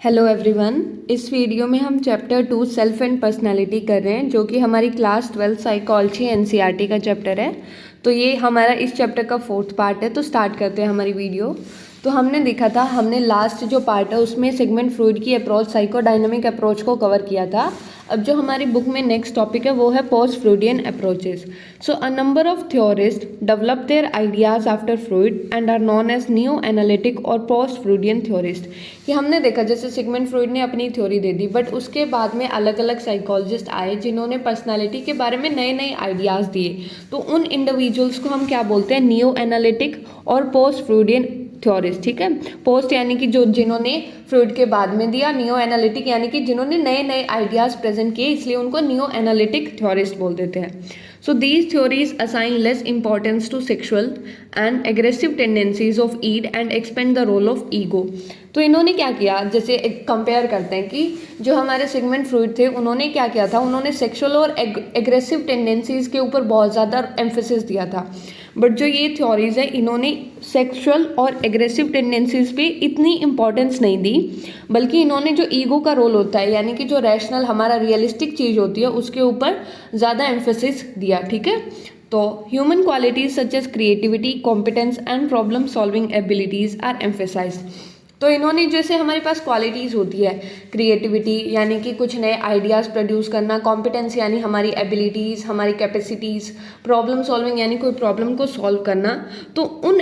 Hello everyone. इस video में हम चैप्टर 2 सेल्फ एंड पर्सनालिटी कर रहे हैं, जो कि हमारी क्लास 12 साइकोलॉजी एनसीईआरटी का चैप्टर है। तो ये हमारा इस चैप्टर का 4th पार्ट है। तो स्टार्ट करते हैं हमारी वीडियो। तो हमने देखा था, हमने लास्ट जो पार्ट है उसमें सिगमंड फ्रॉयड की अप्रोच, साइकोडायनामिक अप्रोच को कवर किया था। अब जो हमारी बुक में नेक्स्ट टॉपिक है वो है post Freudian approaches. So a number of theorist develop their ideas after Freud and are known as neo analytic और पोस्ट फ्रॉयडियन थ्योरिस्ट। कि हमने देखा जैसे सिगमंड फ्रॉयड ने अपनी थ्योरी दे दी, बट उसके बाद में अलग अलग साइकोलॉजिस्ट आए जिन्होंने पर्सनालिटी के बारे में नए नए आइडियाज़ दिए। तो उन इंडिविजुअल्स को हम क्या बोलते हैं? न्यू एनालिटिक और पोस्ट फ्रॉयडियन थ्योरिस्ट। ठीक है, पोस्ट यानी कि जो जिन्होंने फ्रॉयड के बाद में दिया, नियो एनालिटिक यानी कि जिन्होंने नए नए आइडियाज़ प्रेजेंट किए, इसलिए उनको नियो एनालिटिक थ्योरिस्ट बोल देते हैं। So these theories assign less importance to sexual and aggressive tendencies of id and expand the role of ego। तो इन्होंने क्या किया, जैसे कंपेयर करते हैं कि जो हमारे सिगमंड फ्रॉयड थे उन्होंने क्या किया था, उन्होंने सेक्सुअल और एग्रेसिव टेंडेंसीज के ऊपर बहुत ज़्यादा एम्फेसिस दिया था। बट जो ये थ्योरीज है इन्होंने सेक्सुअल और एग्रेसिव टेंडेंसीज पे इतनी इम्पोर्टेंस नहीं दी, बल्कि इन्होंने जो ईगो का रोल होता है यानी कि जो रैशनल हमारा रियलिस्टिक चीज़ होती है उसके ऊपर ज़्यादा एम्फेसिस दिया। ठीक है, तो human qualities such as creativity, competence and problem solving abilities are emphasised. तो इन्होंने जैसे हमारे पास क्वालिटीज़ होती है, क्रिएटिविटी यानी कि कुछ नए आइडियाज़ प्रोड्यूस करना, कॉम्पिटेंस यानी हमारी एबिलिटीज़, हमारी कैपेसिटीज़, प्रॉब्लम सॉल्विंग यानी कोई प्रॉब्लम को सॉल्व करना। तो उन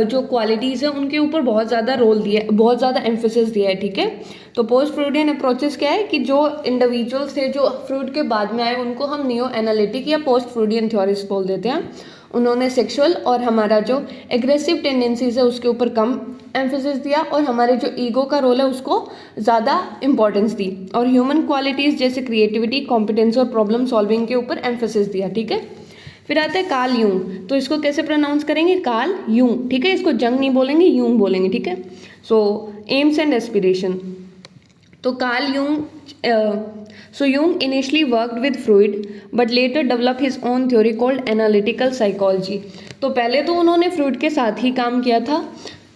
जो क्वालिटीज़ हैं उनके ऊपर बहुत ज़्यादा रोल दिया, बहुत ज़्यादा एम्फेसिस दिया है। ठीक है, तो पोस्ट फ्रॉयडियन अप्रोचेस क्या है कि जो इंडिविजुअल्स थे जो फ्रॉयड के बाद में आए उनको हम नियो एनालिटिक या पोस्ट फ्रॉयडियन थ्योरिस्ट बोल देते हैं। उन्होंने सेक्सुअल और हमारा जो एग्रेसिव टेंडेंसीज है उसके ऊपर कम एम्फेसिस दिया और हमारे जो ईगो का रोल है उसको ज़्यादा इंपॉर्टेंस दी, और ह्यूमन क्वालिटीज़ जैसे क्रिएटिविटी, कॉम्पिटेंस और प्रॉब्लम सॉल्विंग के ऊपर एम्फेसिस दिया। ठीक है, फिर आता है कार्ल यूंग। तो इसको कैसे प्रोनाउंस करेंगे? Carl Jung. ठीक है, इसको जंग नहीं बोलेंगे, यूंग बोलेंगे। ठीक है, सो एम्स एंड एस्पिरेशन। तो Carl Jung Jung initially worked with Freud but later developed his own theory called analytical psychology। तो पहले तो उन्होंने फ्रॉयड के साथ ही काम किया था,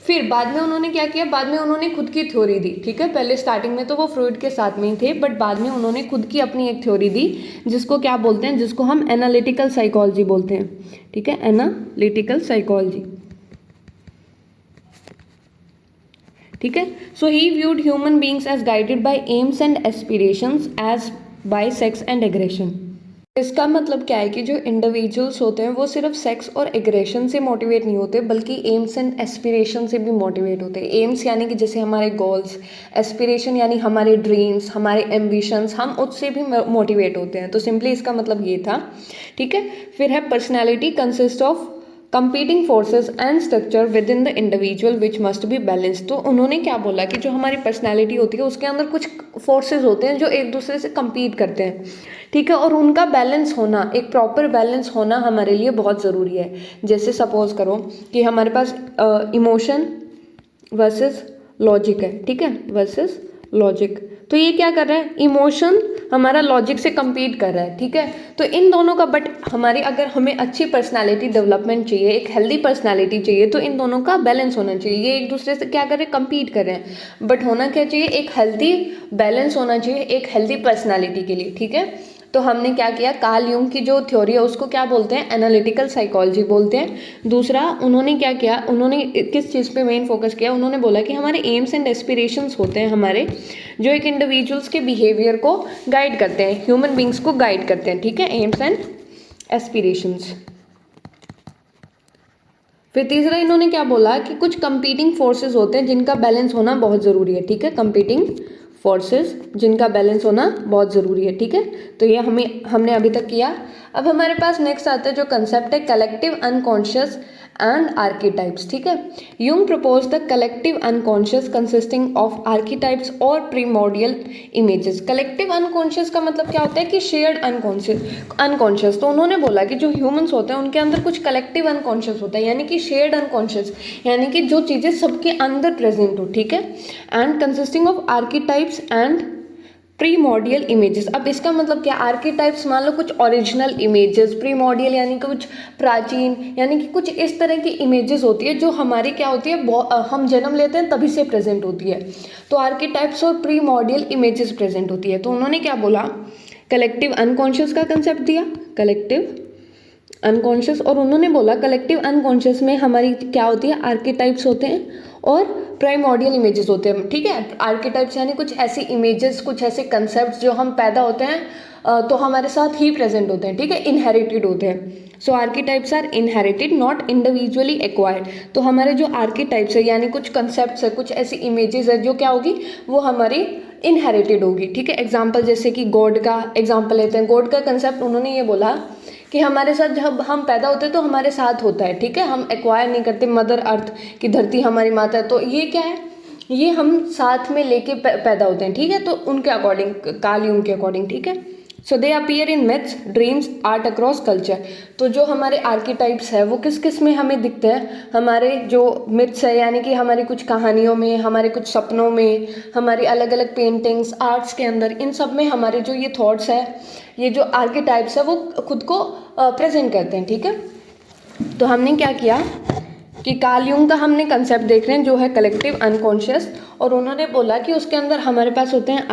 फिर बाद में उन्होंने क्या किया, बाद में उन्होंने खुद की थ्योरी दी। ठीक है, पहले स्टार्टिंग में तो वो फ्रॉयड के साथ में ही थे, बट बाद में उन्होंने खुद की अपनी एक थ्योरी दी जिसको क्या बोलते हैं, जिसको हम एनालिटिकल साइकोलॉजी बोलते हैं। ठीक है, एनालिटिकल साइकोलॉजी। ठीक है, so he viewed human beings as guided by aims and aspirations as by sex and aggression. इसका मतलब क्या है कि जो इंडिविजुअल्स होते हैं वो सिर्फ सेक्स और एग्रेशन से मोटिवेट नहीं होते, बल्कि एम्स एंड एस्पिरेशन से भी मोटिवेट होते हैं। एम्स यानी कि जैसे हमारे गोल्स, एस्पिरेशन यानी हमारे ड्रीम्स, हमारे एम्बिशंस, हम उससे भी मोटिवेट होते हैं। तो सिंपली इसका मतलब ये था। ठीक है, फिर है personality consist of competing forces and structure with in the individual which must be balance. तो उन्होंने क्या बोला कि जो हमारी पर्सनैलिटी होती है उसके अंदर कुछ फोर्सेस होते हैं जो एक दूसरे से compete करते हैं। ठीक है, और उनका बैलेंस होना, एक प्रॉपर बैलेंस होना हमारे लिए बहुत ज़रूरी है। जैसे सपोज करो कि हमारे पास इमोशन वर्सेस लॉजिक है। ठीक है, वर्सेस लॉजिक। तो ये क्या कर रहा है, इमोशन हमारा लॉजिक से compete कर रहा है। ठीक है, तो इन दोनों का, बट हमारी अगर हमें अच्छी पर्सनालिटी डेवलपमेंट चाहिए, एक हेल्दी पर्सनालिटी चाहिए, तो इन दोनों का बैलेंस होना चाहिए। ये एक दूसरे से क्या कर रहे हैं, compete कर रहे हैं, बट होना क्या चाहिए, एक हेल्दी बैलेंस होना चाहिए एक हेल्दी पर्सनालिटी के लिए। ठीक है, तो हमने क्या किया, कार्ल यूंग की जो थ्योरी है उसको क्या बोलते हैं, एनालिटिकल साइकोलॉजी बोलते हैं। दूसरा उन्होंने क्या किया, उन्होंने किस चीज़ पे मेन फोकस किया, उन्होंने बोला कि हमारे एम्स एंड एस्पिरेशंस होते हैं हमारे, जो एक इंडिविजुअल्स के बिहेवियर को गाइड करते हैं, ह्यूमन बींग्स को गाइड करते हैं। ठीक है, एम्स एंड एस्पिरेशंस। फिर तीसरा इन्होंने क्या बोला कि कुछ कंपीटिंग फोर्सेस होते हैं जिनका बैलेंस होना बहुत ज़रूरी है। ठीक है, कंपीटिंग फोर्सेस जिनका बैलेंस होना बहुत ज़रूरी है। ठीक है, तो ये हमने अभी तक किया। अब हमारे पास नेक्स्ट आता है जो कंसेप्ट है कलेक्टिव अनकॉन्शियस एंड आर्कीटाइप्स। ठीक है, Jung propose the collective unconscious consisting of archetypes और प्रीमोर्डियल इमेजेस। कलेक्टिव अनकॉन्शियस का मतलब क्या होता है कि शेयर्ड अनकॉन्शियस। तो उन्होंने बोला कि जो ह्यूमंस होते हैं उनके अंदर कुछ कलेक्टिव अनकॉन्शियस होता है, यानी कि शेयर्ड अनकॉन्शियस, यानी कि जो चीज़ें सबके अंदर प्रेजेंट हो। ठीक है, and consisting of archetypes and primordial images. अब इसका मतलब क्या, आर्केटाइप्स मान लो कुछ ओरिजिनल इमेजेस, प्रीमॉर्डियल यानी कि कुछ प्राचीन, यानी कि कुछ इस तरह की इमेजेस होती है जो हमारी क्या होती है, हम जन्म लेते हैं तभी से प्रेजेंट होती है। तो आर्केटाइप्स और प्रीमॉर्डियल इमेजेस प्रेजेंट होती है। तो उन्होंने क्या बोला, कलेक्टिव अनकॉन्शियस का कंसेप्ट दिया, कलेक्टिव अनकॉन्शियस, और उन्होंने बोला कलेक्टिव अनकॉन्शियस में हमारी क्या होती है, आर्केटाइप्स होते हैं और प्राइमॉर्डियल इमेजेस होते हैं। ठीक है, आर्केटाइप्स यानी कुछ ऐसी इमेजेस, कुछ ऐसे कंसेप्ट जो हम पैदा होते हैं तो हमारे साथ ही प्रेजेंट होते हैं। ठीक है, इनहेरिटेड होते हैं। So archetypes are inherited not individually acquired. तो हमारे जो आर्केटाइप्स है यानी कुछ कंसेप्ट है, कुछ ऐसी इमेजेस है जो क्या होगी, वो हमारी इनहेरिटेड होगी। ठीक है, एग्जाम्पल जैसे कि गॉड का एग्जाम्पल लेते हैं। गॉड का कंसेप्ट उन्होंने ये बोला कि हमारे साथ जब हम पैदा होते हैं तो हमारे साथ होता है। ठीक है, हम एक्वायर नहीं करते मदर अर्थ की, धरती हमारी माता है, तो ये क्या है, ये हम साथ में लेके पैदा होते हैं। ठीक है, तो उनके अकॉर्डिंग, काल युंग के अकॉर्डिंग। ठीक है, so they appear in myths, dreams, art across culture. तो जो हमारे आर्केटाइप्स है वो किस किस में हमें दिखते हैं, हमारे जो मिथ्स है यानी कि हमारी कुछ कहानियों में, हमारे कुछ सपनों में, हमारी अलग अलग पेंटिंग्स, आर्ट्स के अंदर, इन सब में हमारे जो ये थॉट्स है, ये जो आर्केटाइप्स है वो खुद को प्रेजेंट करते हैं। ठीक है, तो हमने क्या किया कि कार्ल युंग का हमने कंसेप्ट देख रहे हैं जो है कलेक्टिव अनकॉन्शियस, और उन्होंने बोला कि उसके अंदर हमारे पास होते हैं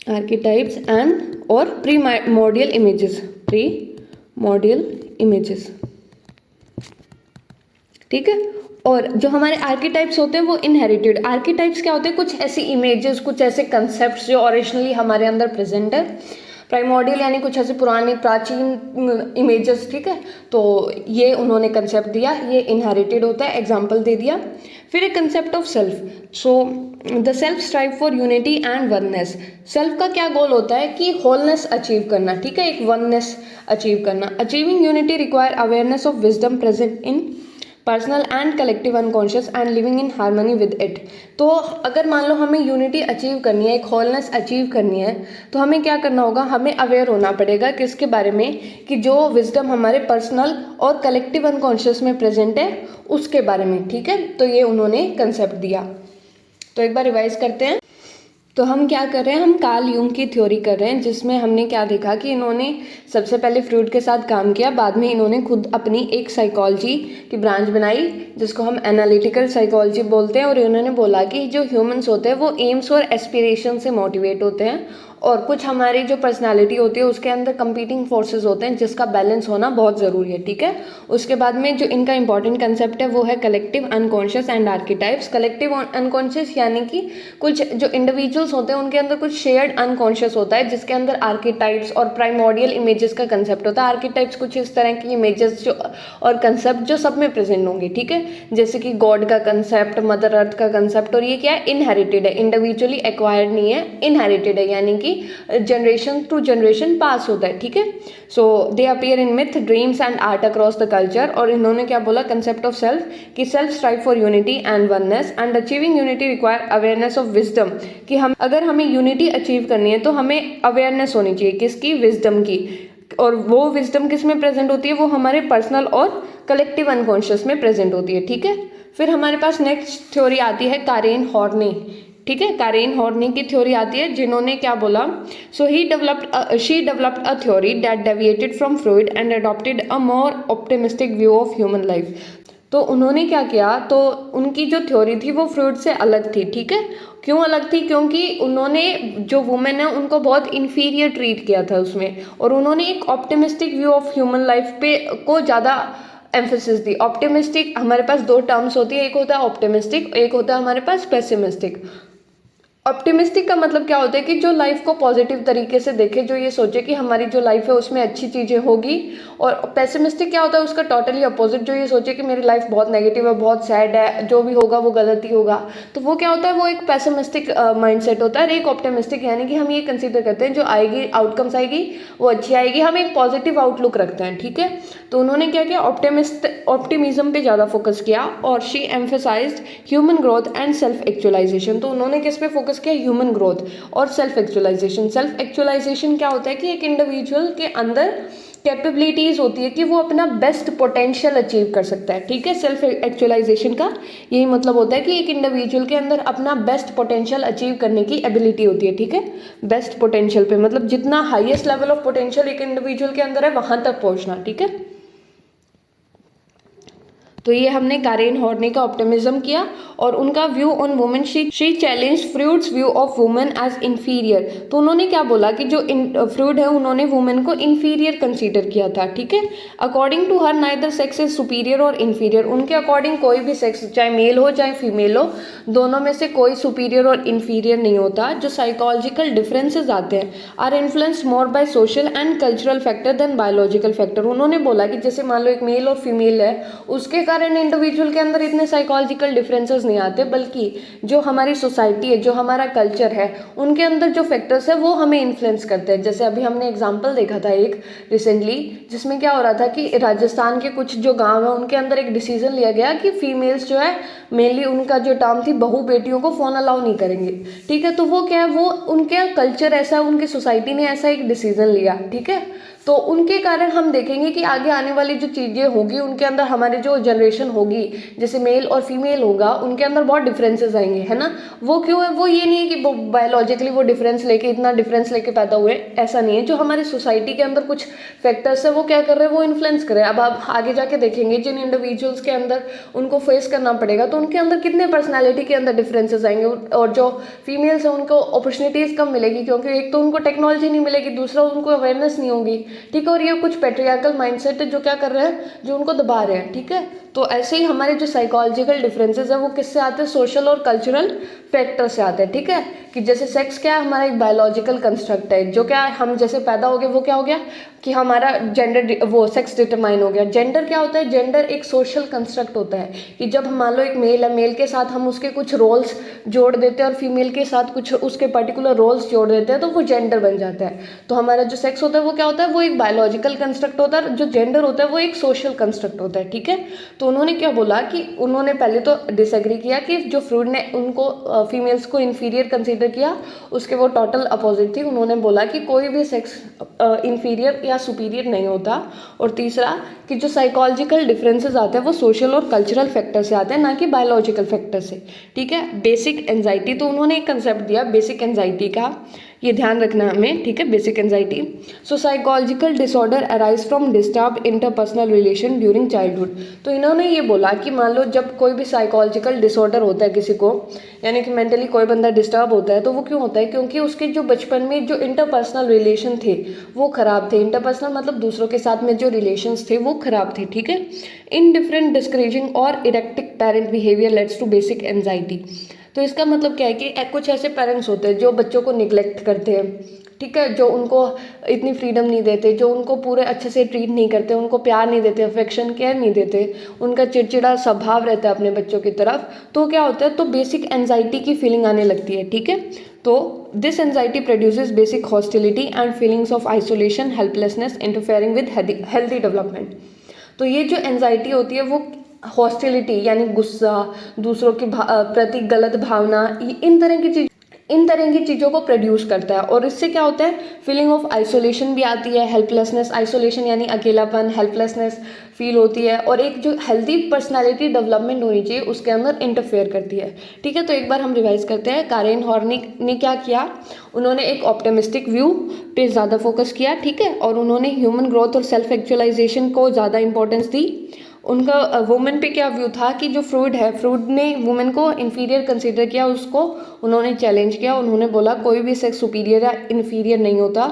आर्केटाइप्स एंड और प्रीमॉर्डियल इमेजेस। ठीक है, और जो हमारे आर्केटाइप्स होते हैं वो इनहेरिटेड। आर्केटाइप्स क्या होते हैं, कुछ ऐसी इमेजेस, कुछ ऐसे कंसेप्ट्स जो ओरिजिनली हमारे अंदर प्रेजेंट है। प्राइमॉर्डियल यानी कुछ ऐसे पुराने प्राचीन इमेजेस। ठीक है, तो ये उन्होंने कंसेप्ट दिया, ये इनहेरिटेड होता है, एग्जाम्पल दे दिया। फिर एक concept of self. So the self strive for unity and oneness. Self का क्या गोल होता है कि होलनेस अचीव करना। ठीक है, एक वननेस अचीव करना। Achieving unity require awareness of wisdom present in personal and collective unconscious and living in harmony with it. तो अगर मान लो हमें यूनिटी अचीव करनी है, एक होलनेस अचीव करनी है, तो हमें क्या करना होगा, हमें अवेयर होना पड़ेगा किसके बारे में, कि जो विजडम हमारे पर्सनल और कलेक्टिव अनकॉन्शियस में प्रेजेंट है उसके बारे में। ठीक है, तो ये उन्होंने कंसेप्ट दिया। तो एक बार रिवाइज करते हैं। तो हम क्या कर रहे हैं, हम कार्ल युंग की थ्योरी कर रहे हैं, जिसमें हमने क्या देखा कि इन्होंने सबसे पहले फ्रूड के साथ काम किया, बाद में इन्होंने खुद अपनी एक साइकोलॉजी की ब्रांच बनाई जिसको हम एनालिटिकल साइकोलॉजी बोलते हैं। और इन्होंने बोला कि जो ह्यूमंस होते हैं वो एम्स और एस्पिरेशन से मोटिवेट होते हैं, और कुछ हमारी जो पर्सनालिटी होती है उसके अंदर कंपीटिंग फोर्सेस होते हैं जिसका बैलेंस होना बहुत ज़रूरी है। ठीक है, उसके बाद में जो इनका इंपॉर्टेंट कंसेप्ट है वो है collective unconscious and archetypes. Collective unconscious यानी कि कुछ जो इंडिविजुअल्स होते हैं उनके अंदर कुछ शेयर्ड अनकॉन्शियस होता है जिसके अंदर आर्केटाइप्स और प्राइमॉर्डियल इमेजेस का कंसेप्ट होता है। आर्केटाइप्स कुछ इस तरह की इमेजेस जो और कंसेप्ट जो सब में प्रेजेंट होंगे। ठीक है, जैसे कि गॉड का कंसेप्ट, मदर अर्थ का कंसेप्ट, और ये क्या है, इनहेरिटेड है, इंडिविजुअली एक्वायर्ड नहीं है, इनहेरिटेड है यानी कि जनरेशन टू जनरेशन पास होता है। ठीक है, so they appear in myth, dreams and art across the culture. और इन्होंने क्या बोला, कंसेप्ट ऑफ सेल्फ, कि self strive for unity and oneness and achieving unity require awareness of wisdom, कि हम अगर हमें यूनिटी अचीव करनी है तो हमें अवेयरनेस होनी चाहिए किसकी, विजडम की। और वो विजडम किस में प्रेजेंट होती है, वो हमारे पर्सनल और कलेक्टिव अनकॉन्शियस में प्रेजेंट होती है। ठीक है, फिर हमारे पास नेक्स्ट थ्योरी आती है कारेन हॉर्नी। ठीक है, कारेन हॉर्नी की थ्योरी आती है, जिन्होंने क्या बोला, so she developed a theory that deviated from Freud and adopted a more optimistic view of human life. तो उन्होंने क्या किया, तो उनकी जो थ्योरी थी वो फ्रॉइड से अलग थी। ठीक है, क्यों अलग थी, क्योंकि उन्होंने जो वुमेन है उनको बहुत इन्फीरियर ट्रीट किया था उसमें, और उन्होंने एक optimistic view of human life पे को ज़्यादा एम्फेसिस दी। ऑप्टिमिस्टिक, हमारे पास दो टर्म्स होती है, एक होता है ऑप्टिमिस्टिक, एक होता है हमारे पास पेसिमिस्टिक। ऑप्टिमिस्टिक का मतलब क्या होता है कि जो लाइफ को पॉजिटिव तरीके से देखे, जो ये सोचे कि हमारी जो लाइफ है उसमें अच्छी चीज़ें होगी। और पेसिमिस्टिक क्या होता है, उसका टोटली अपोजिट, जो ये सोचे कि मेरी लाइफ बहुत नेगेटिव है, बहुत सैड है, जो भी होगा वो गलत ही होगा। तो वो क्या होता है, वो एक पेसिमिस्टिक माइंडसेट होता है। एक ऑप्टिमिस्टिक यानी कि हम ये कंसीडर करते हैं जो आएगी, आउटकम्स आएगी वो अच्छी आएगी, हम एक पॉजिटिव आउटलुक रखते हैं। ठीक है, तो उन्होंने क्या किया, ऑप्टिमिज्म पे ज़्यादा फोकस किया, और she emphasised human growth and self actualisation. तो उन्होंने किस पे फोकस किया, ह्यूमन ग्रोथ और सेल्फ एक्चुअलाइजेशन। सेल्फ एक्चुअलाइजेशन क्या होता है कि एक इंडिविजुअल के अंदर कैपेबिलिटीज़ होती है कि वो अपना बेस्ट पोटेंशियल अचीव कर सकता है, ठीक है। सेल्फ एक्चुअलाइजेशन का यही मतलब होता है कि एक इंडिविजुअल के अंदर अपना बेस्ट पोटेंशियल अचीव करने की एबिलिटी होती है, ठीक है। बेस्ट पोटेंशियल पे मतलब जितना हाईएस्ट लेवल ऑफ पोटेंशियल एक इंडिविजुअल के अंदर है वहां तक पहुंचना, ठीक है। तो ये हमने कारेन हॉर्नी का ऑप्टिमिज्म किया और उनका view on women, she challenge Freud's view of women as inferior. तो उन्होंने क्या बोला कि जो फ्रूड है उन्होंने वुमेन को इंफीरियर कंसीडर किया था, ठीक है। According to her neither sex is superior और इंफीरियर। उनके अकॉर्डिंग कोई भी सेक्स चाहे मेल हो चाहे फीमेल हो, दोनों में से कोई सुपीरियर और इंफीरियर नहीं होता। जो साइकोलॉजिकल डिफरेंसेस आते हैं are influenced more by social and cultural factor than biological factor. उन्होंने बोला कि जैसे मान लो एक मेल और फीमेल है, उसके कारण इंडिविजुअल के अंदर इतने साइकोलॉजिकल डिफरेंसेस नहीं आते, बल्कि जो हमारी सोसाइटी है, जो हमारा कल्चर है, उनके अंदर जो फैक्टर्स है वो हमें इन्फ्लुएंस करते हैं। जैसे अभी हमने एग्जांपल देखा था एक रिसेंटली, जिसमें क्या हो रहा था कि राजस्थान के कुछ जो गांव है उनके अंदर एक डिसीजन लिया गया कि फीमेल्स जो है मेनली उनका जो टर्म थी बहू बेटियों को फोन अलाउ नहीं करेंगे, ठीक है। तो वो क्या है, वो उनके कल्चर ऐसा, उनकी सोसाइटी ने ऐसा एक डिसीजन लिया, ठीक है। तो उनके कारण हम देखेंगे कि आगे आने वाली जो चीज़ें होगी उनके अंदर हमारे जो जनरेशन होगी, जैसे मेल और फीमेल होगा, उनके अंदर बहुत डिफरेंसेस आएंगे, है ना। वो क्यों है, वो ये नहीं है कि बायोलॉजिकली वो डिफरेंस लेके इतना डिफरेंस लेके पैदा हुए, ऐसा नहीं है। जो हमारी सोसाइटी के अंदर कुछ फैक्टर्स है वो क्या कर रहे हैं, वो इन्फ्लुएंस कर रहे हैं। अब आप आगे जाके देखेंगे जिन इंडिविजुअल्स के अंदर उनको फेस करना पड़ेगा तो उनके अंदर कितने पर्सनैलिटी के अंदर डिफरेंसेस आएंगे। और जो फीमेल्स हैं उनको अपॉर्चुनिटीज़ कम मिलेगी, क्योंकि एक तो उनको टेक्नोलॉजी नहीं मिलेगी, दूसरा उनको अवेयरनेस नहीं होगी, ठीक है। और ये कुछ पैट्रियार्कल माइंडसेट है जो क्या कर रहे हैं, जो उनको दबा रहे हैं, ठीक है। तो ऐसे ही हमारे जो साइकोलॉजिकल डिफरेंसेस है वो किससे आते हैं, सोशल और कल्चरल फैक्टर से आते हैं, ठीक है। कि जैसे सेक्स क्या है, हमारा एक बायोलॉजिकल कंस्ट्रक्ट है, जो क्या हम जैसे पैदा हो गए वो क्या हो गया कि हमारा जेंडर, वो सेक्स डिटरमाइन हो गया। जेंडर क्या होता है, जेंडर एक सोशल कंस्ट्रक्ट होता है कि जब मान लो एक मेल है, मेल के साथ हम उसके कुछ रोल्स जोड़ देते हैं और फीमेल के साथ कुछ उसके पर्टिकुलर रोल्स जोड़ देते हैं तो वो जेंडर बन जाता है। तो हमारा जो सेक्स होता है वो क्या होता है, वो एक बायोलॉजिकल कंस्ट्रक्ट होता है, जो जेंडर होता है वो एक सोशल कंस्ट्रक्ट होता है, ठीक है। तो उन्होंने क्या बोला कि उन्होंने पहले तो डिसएग्री किया कि जो फ्रूड ने उनको फीमेल्स को इंफीरियर कंसीडर किया, उसके वो टोटल अपोजिट थी। उन्होंने बोला कि कोई भी सेक्स इंफीरियर या सुपीरियर नहीं होता। और तीसरा कि जो साइकोलॉजिकल डिफरेंसेस आते हैं वो सोशल और कल्चरल फैक्टर से आते हैं, ना कि बायोलॉजिकल फैक्टर से, ठीक है। बेसिक एंजाइटी, तो उन्होंने एक कंसेप्ट दिया बेसिक एंजाइटी का, ये ध्यान रखना हमें, ठीक है। Basic anxiety, so psychological disorder arise from disturb interpersonal relation during childhood. तो इन्होंने ये बोला कि मान लो जब कोई भी साइकोलॉजिकल डिसऑर्डर होता है किसी को, यानी कि मेंटली कोई बंदा डिस्टर्ब होता है, तो वो क्यों होता है, क्योंकि उसके जो बचपन में जो इंटरपर्सनल रिलेशन थे वो खराब थे। इंटरपर्सनल मतलब दूसरों के साथ में जो रिलेशंस थे वो खराब थे, ठीक है। इनडिफरेंट, डिस्करेजिंग और erratic parent behaviour leads to basic anxiety. तो इसका मतलब क्या है कि कुछ ऐसे पेरेंट्स होते हैं जो बच्चों को निगलेक्ट करते हैं, ठीक है, जो उनको इतनी फ्रीडम नहीं देते, जो उनको पूरे अच्छे से ट्रीट नहीं करते, उनको प्यार नहीं देते, अफेक्शन केयर नहीं देते, उनका चिड़चिड़ा स्वभाव रहता है अपने बच्चों की तरफ। तो क्या होता है, तो बेसिक एंजाइटी की फीलिंग आने लगती है, ठीक है। तो this anxiety produces basic hostility and feelings of isolation, helplessness, interfering with healthy development. तो ये जो एंजाइटी होती है वो हॉस्टिलिटी यानी गुस्सा, दूसरों के प्रति गलत भावना, इन तरह की चीज़ों को प्रोड्यूस करता है। और इससे क्या होता है, फीलिंग ऑफ आइसोलेशन भी आती है, हेल्पलेसनेस, आइसोलेशन यानी अकेलापन, हेल्पलेसनेस फील होती है, और एक जो हेल्दी पर्सनालिटी डेवलपमेंट होनी चाहिए उसके अंदर इंटरफेयर करती है, ठीक है। तो एक बार हम रिवाइज करते हैं। कारेन हॉर्नी ने क्या किया, उन्होंने एक ऑप्टिमिस्टिक व्यू पे ज़्यादा फोकस किया, ठीक है, और उन्होंने ह्यूमन ग्रोथ और सेल्फ एक्चुअलाइजेशन को ज़्यादा इंपॉर्टेंस दी। उनका वुमेन पे क्या व्यू था कि जो फ्रूड है, फ्रूड ने वुमेन को इन्फीरियर कंसीडर किया, उसको उन्होंने चैलेंज किया। उन्होंने बोला कोई भी सेक्स सुपीरियर या इन्फीरियर नहीं होता।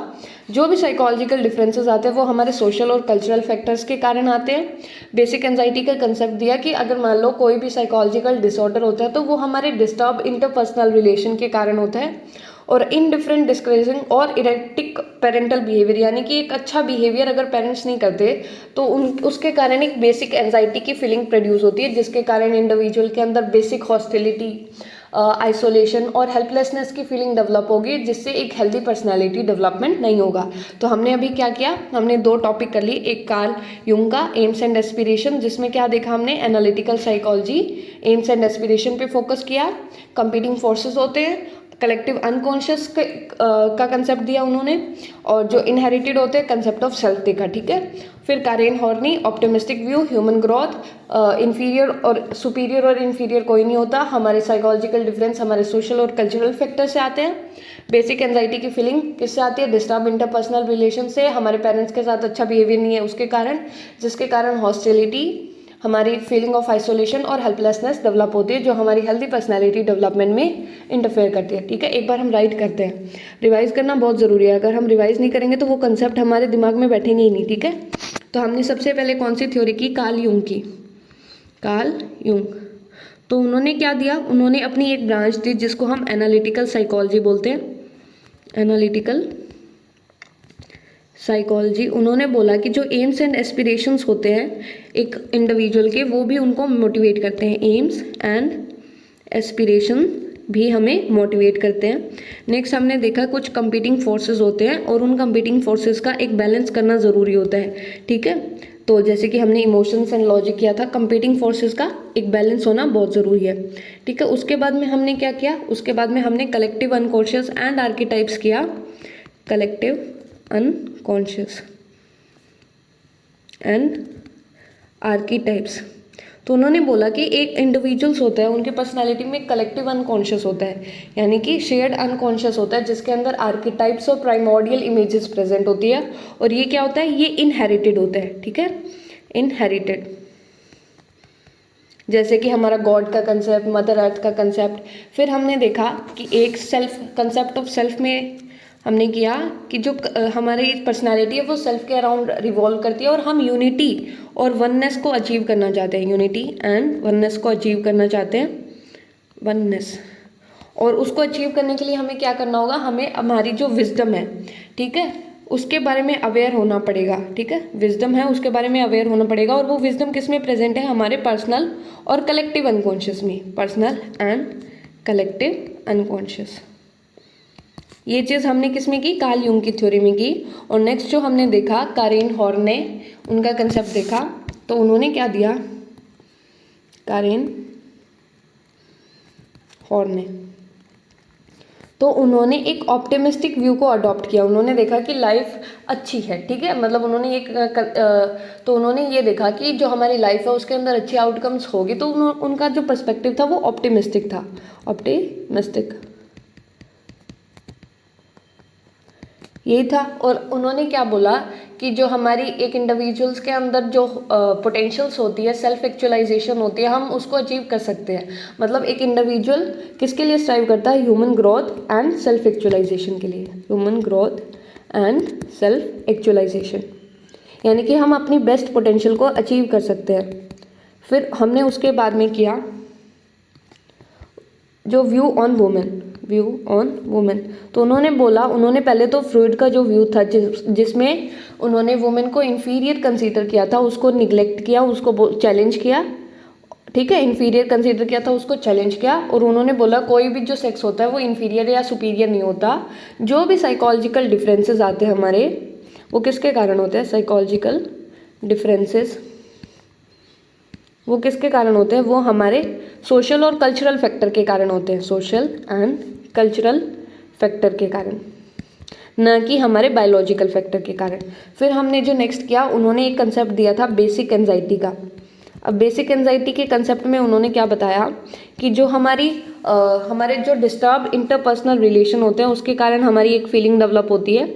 जो भी साइकोलॉजिकल डिफरेंसेस आते हैं वो हमारे सोशल और कल्चरल फैक्टर्स के कारण आते हैं। बेसिक एंजाइटी का कंसेप्ट दिया कि अगर मान लो कोई भी साइकोलॉजिकल डिसऑर्डर होता है तो वो हमारे डिस्टर्ब इंटरपर्सनल रिलेशन के कारण होता है। और इनडिफरेंट, डिस्करेजिंग और इरेक्टिक पेरेंटल बिहेवियर, यानी कि एक अच्छा बिहेवियर अगर पेरेंट्स नहीं करते तो उसके कारण एक बेसिक एंजाइटी की फीलिंग प्रोड्यूस होती है, जिसके कारण इंडिविजुअल के अंदर बेसिक हॉस्टिलिटी, आइसोलेशन और हेल्पलेसनेस की फीलिंग डेवलप होगी, जिससे एक हेल्दी पर्सनालिटी डेवलपमेंट नहीं होगा। तो हमने अभी क्या किया, हमने 2 टॉपिक कर ली। एक कार्ल यूंग का एम्स एंड एस्पिरेशन, जिसमें क्या देखा हमने, analytical psychology, AIIMS and aspiration पे फोकस किया। कंपीटिंग फोर्सेस होते हैं, कलेक्टिव अनकॉन्शियस का कंसेप्ट दिया उन्होंने, और जो इनहेरिटेड होते हैं कंसेप्ट ऑफ सेल्फ देखा, ठीक है। फिर Karen Horney optimistic view, human growth, inferior और सुपीरियर और इन्फीरियर कोई नहीं होता, हमारे साइकोलॉजिकल डिफरेंस हमारे सोशल और कल्चरल फैक्टर से आते हैं। बेसिक एंजाइटी की फीलिंग किससे आती है? डिस्टर्ब इंटरपर्सनल रिलेशन से, हमारे पेरेंट्स के साथ अच्छा बिहेवियर नहीं है उसके कारण, जिसके कारण हॉस्टिलिटी, हमारी फीलिंग ऑफ आइसोलेशन और हेल्पलेसनेस डेवलप होती है, जो हमारी हेल्दी पर्सनैलिटी डेवलपमेंट में इंटरफेयर करती है, ठीक है। एक बार हम राइट करते हैं, रिवाइज करना बहुत ज़रूरी है, अगर हम रिवाइज नहीं करेंगे तो वो कंसेप्ट हमारे दिमाग में बैठेंगे ही नहीं, ठीक है। तो हमने सबसे पहले कौन सी थ्योरी की? कार्ल यूंग की, कार्ल यूंग। तो उन्होंने क्या दिया? उन्होंने अपनी एक ब्रांच दी जिसको हम एनालिटिकल साइकोलॉजी बोलते हैं, एनालिटिकल साइकोलॉजी। उन्होंने बोला कि जो एम्स एंड एस्पिरेशंस होते हैं एक इंडिविजुअल के, वो भी उनको मोटिवेट करते हैं, एम्स एंड एस्पिरेशन भी हमें मोटिवेट करते हैं। नेक्स्ट हमने देखा कुछ कंपीटिंग फोर्सेस होते हैं और उन कंपीटिंग फोर्सेस का एक बैलेंस करना ज़रूरी होता है, ठीक है। तो जैसे कि हमने इमोशंस एंड लॉजिक किया था, कंपीटिंग फोर्सेस का एक बैलेंस होना बहुत ज़रूरी है, ठीक है। उसके बाद में हमने क्या किया? उसके बाद में हमने कलेक्टिव अनकॉन्शियस एंड आर्कीटाइप्स किया, कलेक्टिव अनकॉन्शियस एंड आर्कीटाइप्स। तो उन्होंने बोला कि एक इंडिविजुअल्स होता है, उनके पर्सनालिटी में कलेक्टिव अनकॉन्शियस होता है, यानी कि शेयर्ड अनकॉन्शियस होता है, जिसके अंदर आर्कीटाइप्स और प्राइमोर्डियल इमेजेस प्रेजेंट होती है। और ये क्या होता है? ये इनहेरिटेड होता है, ठीक है, इनहेरिटेड। जैसे कि हमारा गॉड का कंसेप्ट, मदर अर्थ का कंसेप्ट। फिर हमने देखा कि एक सेल्फ, कंसेप्ट ऑफ सेल्फ में हमने किया कि जो हमारी पर्सनालिटी है वो सेल्फ के अराउंड रिवॉल्व करती है, और हम यूनिटी और वननेस को अचीव करना चाहते हैं, यूनिटी एंड वननेस को अचीव करना चाहते हैं, वननेस। और उसको अचीव करने के लिए हमें क्या करना होगा? हमें हमारी जो विजडम है, ठीक है, उसके बारे में अवेयर होना पड़ेगा, ठीक है। विजडम है उसके बारे में अवेयर होना पड़ेगा, और वो विजडम किस में प्रेजेंट है? हमारे पर्सनल और कलेक्टिव अनकॉन्शियस में, पर्सनल एंड कलेक्टिव अनकॉन्शियस। ये चीज़ हमने किस में की? कार्ल यूंग की थ्योरी में की। और नेक्स्ट जो हमने देखा, कारेन हॉर्न ने उनका कंसेप्ट देखा, तो उन्होंने क्या दिया? कारेन हॉर्न ने, तो उन्होंने एक ऑप्टिमिस्टिक व्यू को अडॉप्ट किया। उन्होंने देखा कि लाइफ अच्छी है, ठीक है, मतलब उन्होंने तो उन्होंने ये देखा कि जो हमारी लाइफ है उसके अंदर अच्छी आउटकम्स होगी, तो उनका जो पर्सपेक्टिव था वो ऑप्टिमिस्टिक था, ऑप्टिमिस्टिक यही था। और उन्होंने क्या बोला कि जो हमारी एक इंडिविजुअल्स के अंदर जो पोटेंशियल्स होती है, सेल्फ एक्चुअलाइजेशन होती है, हम उसको अचीव कर सकते हैं। मतलब एक इंडिविजुअल किसके लिए स्ट्राइव करता है? Human growth and self actualisation के लिए, human growth and self actualisation, यानी कि हम अपनी बेस्ट पोटेंशियल को अचीव कर सकते हैं। फिर हमने उसके बाद में किया जो view on women, view on women. तो उन्होंने बोला, उन्होंने पहले तो फ्रॉइड का जो व्यू था जिसमें उन्होंने वुमेन को इन्फीरियर कंसीडर किया था, उसको निगलेक्ट किया, उसको चैलेंज किया, ठीक है, इन्फीरियर कंसीडर किया था, उसको चैलेंज किया। और उन्होंने बोला कोई भी जो सेक्स होता है वो इन्फीरियर या सुपीरियर नहीं होता, जो भी साइकोलॉजिकल डिफरेंसेस आते हैं हमारे, वो किसके कारण होते हैं? साइकोलॉजिकल डिफरेंसेस वो किसके कारण होते हैं? वो हमारे सोशल और कल्चरल फैक्टर के कारण होते हैं, सोशल एंड कल्चरल फैक्टर के कारण, न कि हमारे बायोलॉजिकल फैक्टर के कारण। फिर हमने जो नेक्स्ट किया, उन्होंने एक कंसेप्ट दिया था बेसिक एंजाइटी का। अब बेसिक एंजाइटी के कंसेप्ट में उन्होंने क्या बताया कि जो हमारे जो डिस्टर्ब इंटरपर्सनल रिलेशन होते हैं उसके कारण हमारी एक फीलिंग डेवलप होती है,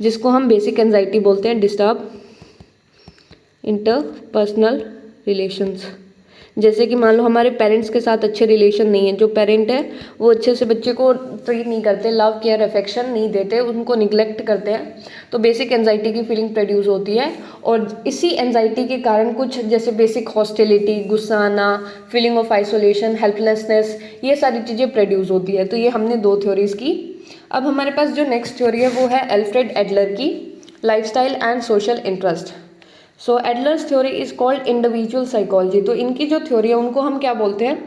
जिसको हम बेसिक एंजाइटी बोलते हैं, डिस्टर्ब इंटरपर्सनल रिलेशंस। जैसे कि मान लो हमारे पेरेंट्स के साथ अच्छे रिलेशन नहीं है, जो पेरेंट है वो अच्छे से बच्चे को ट्रीट नहीं करते, लव केयर अफेक्शन नहीं देते, उनको निगलेक्ट करते हैं, तो बेसिक एंजाइटी की फीलिंग प्रोड्यूस होती है। और इसी एंजाइटी के कारण कुछ जैसे बेसिक हॉस्टिलिटी, गुस्सा आना, फीलिंग ऑफ आइसोलेशन, हेल्पलेसनेस, ये सारी चीज़ें प्रोड्यूस होती है। तो ये हमने 2 थ्योरीज की। अब हमारे पास जो नेक्स्ट थ्योरी है वो है एल्फ्रेड एडलर की, lifestyle and social interest. So Adler's theory is called individual psychology. तो इनकी जो थ्योरी है उनको हम क्या बोलते हैं?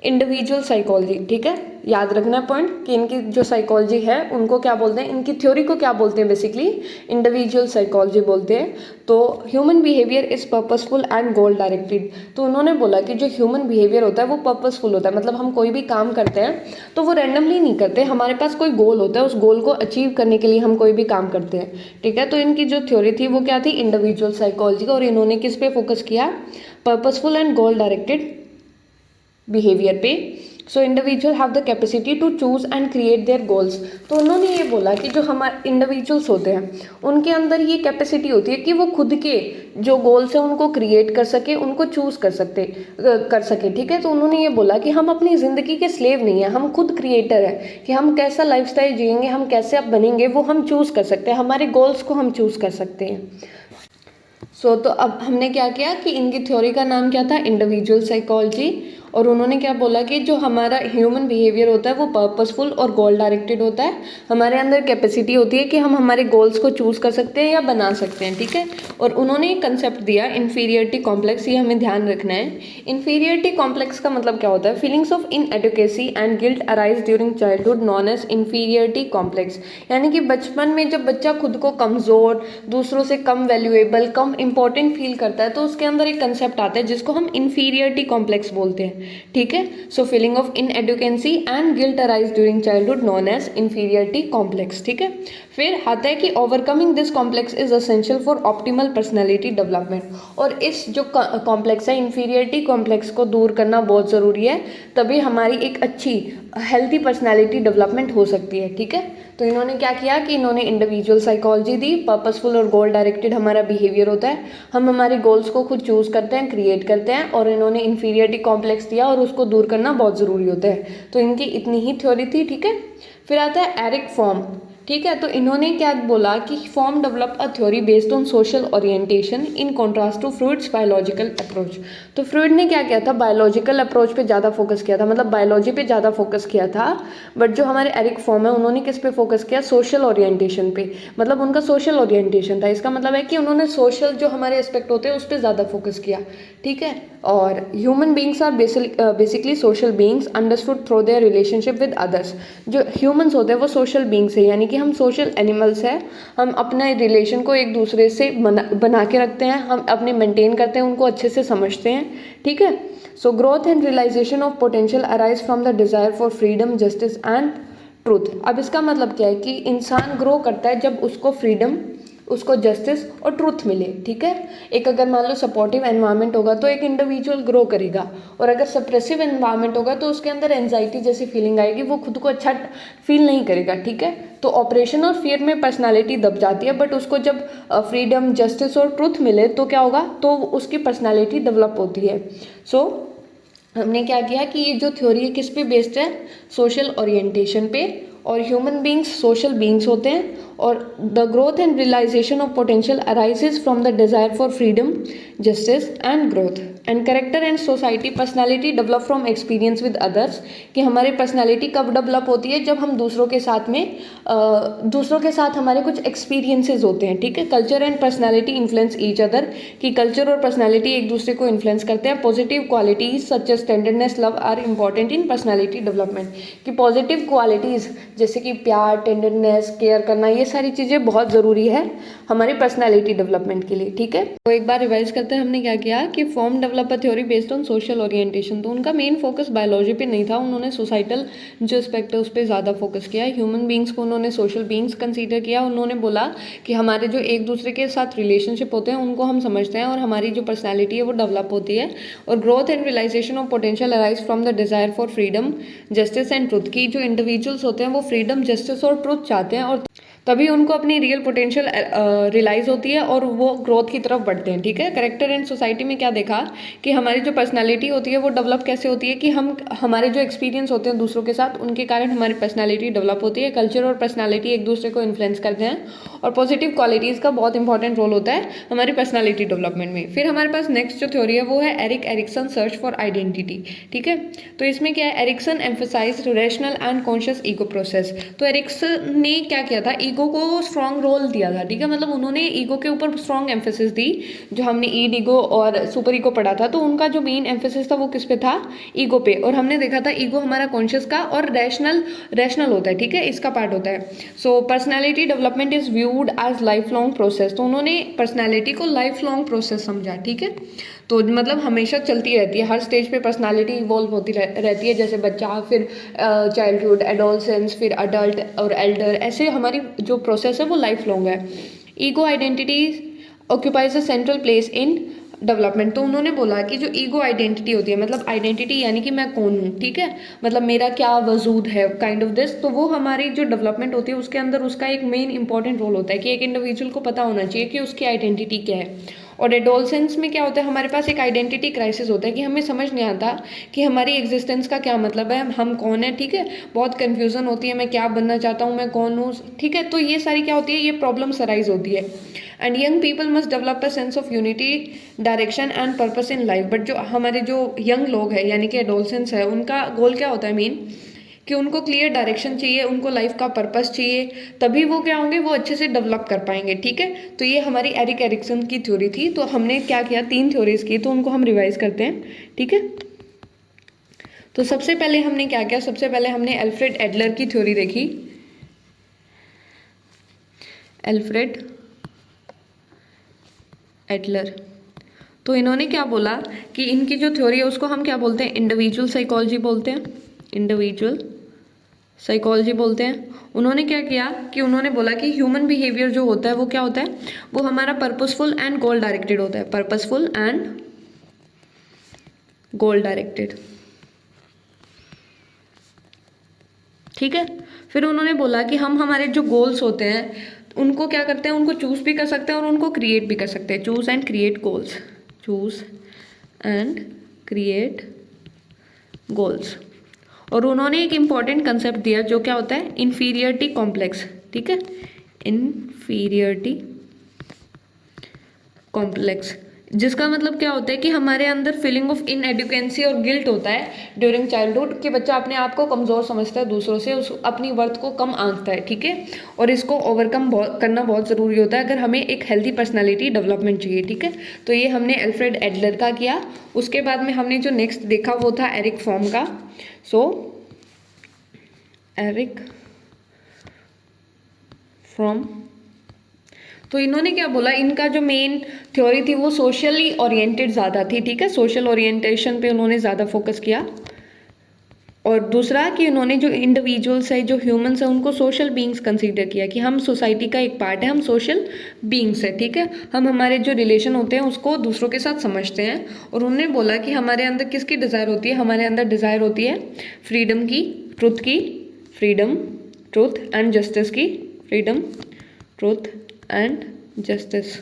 इंडिविजुअल साइकोलॉजी, ठीक है। याद रखना है पॉइंट कि इनकी जो साइकोलॉजी है उनको क्या बोलते हैं, इनकी थ्योरी को क्या बोलते हैं, बेसिकली इंडिविजुअल साइकोलॉजी बोलते हैं। तो human behaviour is purposeful and goal directed. तो उन्होंने बोला कि जो ह्यूमन बिहेवियर होता है वो पर्पसफुल होता है, मतलब हम कोई भी काम करते हैं तो वो रैंडमली नहीं करते, हमारे पास कोई गोल होता है, उस गोल को अचीव करने के लिए हम कोई भी काम करते हैं, ठीक है। तो इनकी जो थ्योरी थी वो क्या थी, इंडिविजुअल साइकोलॉजी, और इन्होंने किस पे फोकस किया, purposeful and goal directed behaviour पे। So individual have the capacity to choose and create their goals. तो उन्होंने ये बोला कि जो हमारे इंडिविजुअल्स होते हैं उनके अंदर ये कैपेसिटी होती है कि वो खुद के जो गोल्स हैं उनको क्रिएट कर सके, उनको चूज कर सके, ठीक है। तो उन्होंने ये बोला कि हम अपनी ज़िंदगी के स्लेव नहीं है, हम खुद क्रिएटर हैं, कि हम कैसा लाइफस्टाइल जिएंगे, हम कैसे अब बनेंगे वो हम चूज़ कर सकते हैं, हमारे गोल्स को हम चूज़ कर सकते हैं। तो अब हमने क्या किया कि इनकी थ्योरी का नाम क्या था, इंडिविजुअल साइकोलॉजी, और उन्होंने क्या बोला कि जो हमारा ह्यूमन बिहेवियर होता है वो पर्पसफुल और गोल डायरेक्टेड होता है, हमारे अंदर कैपेसिटी होती है कि हम हमारे गोल्स को चूज़ कर सकते हैं या बना सकते हैं, ठीक है। और उन्होंने एक कंसेप्ट दिया इन्फीरियरिटी कॉम्प्लेक्स, ये हमें ध्यान रखना है। इन्फीरियरिटी कॉम्प्लेक्स का मतलब क्या होता है, feelings of inadequacy and guilt arise during childhood known as inferiority complex. यानी कि बचपन में जब बच्चा खुद को कमज़ोर, दूसरों से कम वैल्यूएबल, कम इंपॉर्टेंट फील करता है तो उसके अंदर एक कंसेप्ट आता है जिसको हम इन्फीरियरिटी कॉम्प्लेक्स बोलते हैं, ठीक है। So feeling of inadequacy and guilt arise during childhood known as inferiority complex, ठीक है। फिर आता है कि overcoming this complex is essential for optimal personality development. और इस जो कॉम्प्लेक्स है, इन्फीरियरिटी कॉम्प्लेक्स को दूर करना बहुत ज़रूरी है, तभी हमारी एक अच्छी हेल्थी पर्सनैलिटी डेवलपमेंट हो सकती है, ठीक है। तो इन्होंने क्या किया कि इन्होंने इंडिविजुअल साइकोलॉजी दी, पर्पसफुल और गोल डायरेक्टेड हमारा बिहेवियर होता है, हम हमारे गोल्स को खुद चूज़ करते हैं, क्रिएट करते हैं, और इन्होंने इन्फीरियरिटी कॉम्प्लेक्स दिया और उसको दूर करना बहुत ज़रूरी होता है। तो इनकी इतनी ही थ्योरी थी, ठीक है। फिर आता है एरिक फॉर्म, ठीक है। तो इन्होंने क्या बोला कि form develop a theory based on social orientation in contrast to Freud's biological approach. तो फ्रूइड ने क्या किया था, बायोलॉजिकल अप्रोच पे ज़्यादा फोकस किया था, मतलब बायोलॉजी पे ज़्यादा फोकस किया था, बट जो हमारे एरिक फॉर्म है उन्होंने किस पे फोकस किया, सोशल ओरिएंटेशन पे, मतलब उनका सोशल ओरिएंटेशन था। इसका मतलब है कि उन्होंने सोशल जो हमारे एस्पेक्ट होते हैं उस पर ज़्यादा फोकस किया, ठीक है। और human beings are basically social beings understood through their relationship with others. जो ह्यूमंस होते हैं वो सोशल बींग्स है, यानी कि हम सोशल एनिमल्स हैं, हम अपने रिलेशन को एक दूसरे से बना के रखते हैं, हम अपने मेंटेन करते हैं, उनको अच्छे से समझते हैं, ठीक है। So growth and realisation of potential arise from the desire for freedom, justice and truth. अब इसका मतलब क्या है कि इंसान ग्रो करता है जब उसको फ्रीडम, उसको जस्टिस और ट्रूथ मिले, ठीक है। एक अगर मान लो सपोर्टिव एनवायरनमेंट होगा तो एक इंडिविजुअल ग्रो करेगा, और अगर सप्रेसिव एनवायरनमेंट होगा तो उसके अंदर एंजाइटी जैसी फीलिंग आएगी, वो खुद को अच्छा फील नहीं करेगा, ठीक है। तो ऑपरेशन और फियर में पर्सनालिटी दब जाती है, बट उसको जब फ्रीडम, जस्टिस और ट्रूथ मिले तो क्या होगा, तो उसकी पर्सनालिटी डेवलप होती है। सो हमने क्या किया कि ये जो थ्योरी है किस पे बेस्ड है, सोशल ओरिएंटेशन पे, और ह्यूमन बींग्स सोशल बींग्स होते हैं, और the growth and realisation of potential arises from the desire for freedom, justice and growth, and character and society personality develop from experience with others. कि हमारी personality कब develop होती है, जब हम दूसरों के साथ हमारे कुछ एक्सपीरियंसेस होते हैं, ठीक है। Culture and personality influence each other, कि कल्चर और पर्सनालिटी एक दूसरे को इन्फ्लुएंस करते हैं। Positive qualities such as tenderness, love are important in personality development. कि पॉजिटिव क्वालिटीज़ जैसे कि प्यार, टेंडरनेस, केयर करना, ये सारी चीज़ें बहुत ज़रूरी है हमारी पर्सनालिटी डेवलपमेंट के लिए, ठीक है। तो एक बार रिवाइज करते हैं, हमने क्या किया कि form develop a theory based on social orientation. तो उनका मेन फोकस बायोलॉजी पे नहीं था, उन्होंने सोसाइटल जो एस्पेक्ट है उस पर ज़्यादा फोकस किया। ह्यूमन बींग्स को उन्होंने सोशल बींग्स कंसीडर किया। उन्होंने बोला कि हमारे जो एक दूसरे के साथ रिलेशनशिप होते हैं उनको हम समझते हैं, और हमारी जो पर्सनैलिटी है वो डेवलप होती है। और growth and realisation of potential arise from the desire for freedom, justice and truth. की जो इंडिविजुअल्स होते हैं वो फ्रीडम, जस्टिस और ट्रूथ चाहते हैं, और तभी उनको अपनी रियल पोटेंशियल रियलाइज होती है और वो ग्रोथ की तरफ बढ़ते हैं, ठीक है। करेक्टर एंड सोसाइटी में क्या देखा कि हमारी जो पर्सनालिटी होती है वो डेवलप कैसे होती है, कि हमारे जो एक्सपीरियंस होते हैं दूसरों के साथ उनके कारण हमारी पर्सनालिटी डेवलप होती है। कल्चर और पर्सनालिटी एक दूसरे को इन्फ्लुएंस करते हैं, और पॉजिटिव क्वालिटीज़ का बहुत इंपॉर्टेंट रोल होता है हमारी पर्सनालिटी डेवलपमेंट में। फिर हमारे पास नेक्स्ट जो थ्योरी है वो है एरिक्सन सर्च फॉर आइडेंटिटी, ठीक है। तो इसमें क्या है, Erikson emphasise rational and conscious ego process. तो एरिक्सन ने क्या किया था, ईगो को स्ट्रॉन्ग रोल दिया था, ठीक है, मतलब उन्होंने ईगो के ऊपर स्ट्रॉन्ग एम्फेसिस दी। जो हमने ईड ईगो और सुपर ईगो पढ़ा था, तो उनका जो मेन एम्फेसिस था वो किस पे था, ईगो पे। और हमने देखा था ईगो हमारा कॉन्शियस का और रैशनल होता है, ठीक है, इसका पार्ट होता है। So personality development is viewed as life long process. तो उन्होंने पर्सनैलिटी को लाइफ लॉन्ग प्रोसेस समझा, ठीक है, तो मतलब हमेशा चलती रहती है, हर स्टेज पे पर्सनालिटी इवॉल्व होती रहती है, जैसे बच्चा, फिर चाइल्डहुड, एडोलसेंस, फिर अडल्ट और एल्डर, ऐसे हमारी जो प्रोसेस है वो लाइफ लॉन्ग है। Ego identity occupies a central place in development. तो उन्होंने बोला कि जो ईगो आइडेंटिटी होती है, मतलब आइडेंटिटी यानी कि मैं कौन हूँ, ठीक है, मतलब मेरा क्या वजूद है, काइंड ऑफ दिस, तो वो हमारी जो डेवलपमेंट होती है उसके अंदर उसका एक मेन इंपॉर्टेंट रोल होता है कि एक इंडिविजुअल को पता होना चाहिए कि उसकी आइडेंटिटी क्या है। और एडोलसेंस में क्या होता है, हमारे पास एक आइडेंटिटी क्राइसिस होता है कि हमें समझ नहीं आता कि हमारी एग्जिस्टेंस का क्या मतलब है, हम कौन है, ठीक है, बहुत कन्फ्यूजन होती है, मैं क्या बनना चाहता हूँ, मैं कौन हूँ, ठीक है, तो ये सारी क्या होती है, ये प्रॉब्लम्स अराइज होती है। And young people must develop a sense of unity, direction and purpose in life. But जो हमारे जो यंग लोग हैं यानी कि एडोलसेंस है, उनका गोल क्या होता है मेन, कि उनको क्लियर डायरेक्शन चाहिए, उनको लाइफ का पर्पस चाहिए, तभी वो क्या होंगे, वो अच्छे से डेवलप कर पाएंगे, ठीक है। तो ये हमारी एरिक एरिक्सन की थ्योरी थी। तो हमने क्या किया, 3 थ्योरीज की, तो उनको हम रिवाइज करते हैं, ठीक है। तो सबसे पहले हमने क्या किया, सबसे पहले हमने एल्फ्रेड एडलर की थ्योरी देखी। एल्फ्रेड एडलर, तो इन्होंने क्या बोला कि इनकी जो थ्योरी है उसको हम क्या बोलते हैं, इंडिविजुअल साइकोलॉजी बोलते हैं, इंडिविजुअल साइकोलॉजी बोलते हैं। उन्होंने क्या किया कि उन्होंने बोला कि ह्यूमन बिहेवियर जो होता है वो क्या होता है, वो हमारा पर्पसफुल एंड गोल डायरेक्टेड होता है, पर्पसफुल एंड गोल डायरेक्टेड, ठीक है। फिर उन्होंने बोला कि हम हमारे जो गोल्स होते हैं उनको क्या करते हैं, उनको चूज भी कर सकते हैं और उनको क्रिएट भी कर सकते हैं, choose and create goals, choose and create goals. और उन्होंने एक इम्पॉर्टेंट कंसेप्ट दिया जो क्या होता है, इन्फीरियरिटी कॉम्प्लेक्स, ठीक है, इन्फीरियरिटी कॉम्प्लेक्स, जिसका मतलब क्या होता है कि हमारे अंदर फीलिंग ऑफ इनएडुकेंसी और गिल्ट होता है ड्यूरिंग चाइल्डहुड, कि बच्चा अपने आप को कमज़ोर समझता है दूसरों से, उस अपनी वर्थ को कम आंकता है, ठीक है, और इसको ओवरकम करना बहुत ज़रूरी होता है अगर हमें एक हेल्थी पर्सनैलिटी डेवलपमेंट चाहिए, ठीक है। तो ये हमने एल्फ्रेड एडलर का किया। उसके बाद में हमने जो नेक्स्ट देखा वो था एरिक फ्रॉम का। सो एरिक फ्रॉम, तो इन्होंने क्या बोला, इनका जो मेन थ्योरी थी वो सोशली ओरिएंटेड ज़्यादा थी, ठीक है, सोशल ओरिएंटेशन पे उन्होंने ज़्यादा फोकस किया। और दूसरा कि उन्होंने जो इंडिविजुअल्स है, जो ह्यूमंस है, उनको सोशल बीइंग्स कंसीडर किया कि हम सोसाइटी का एक पार्ट है, हम सोशल बीइंग्स है, ठीक है, हम हमारे जो रिलेशन होते हैं उसको दूसरों के साथ समझते हैं। और उन्होंने बोला कि हमारे अंदर किसकी डिज़ायर होती है, हमारे अंदर डिज़ायर होती है फ्रीडम की, ट्रुथ की, फ्रीडम, ट्रुथ एंड जस्टिस की, फ्रीडम, ट्रुथ एंड जस्टिस।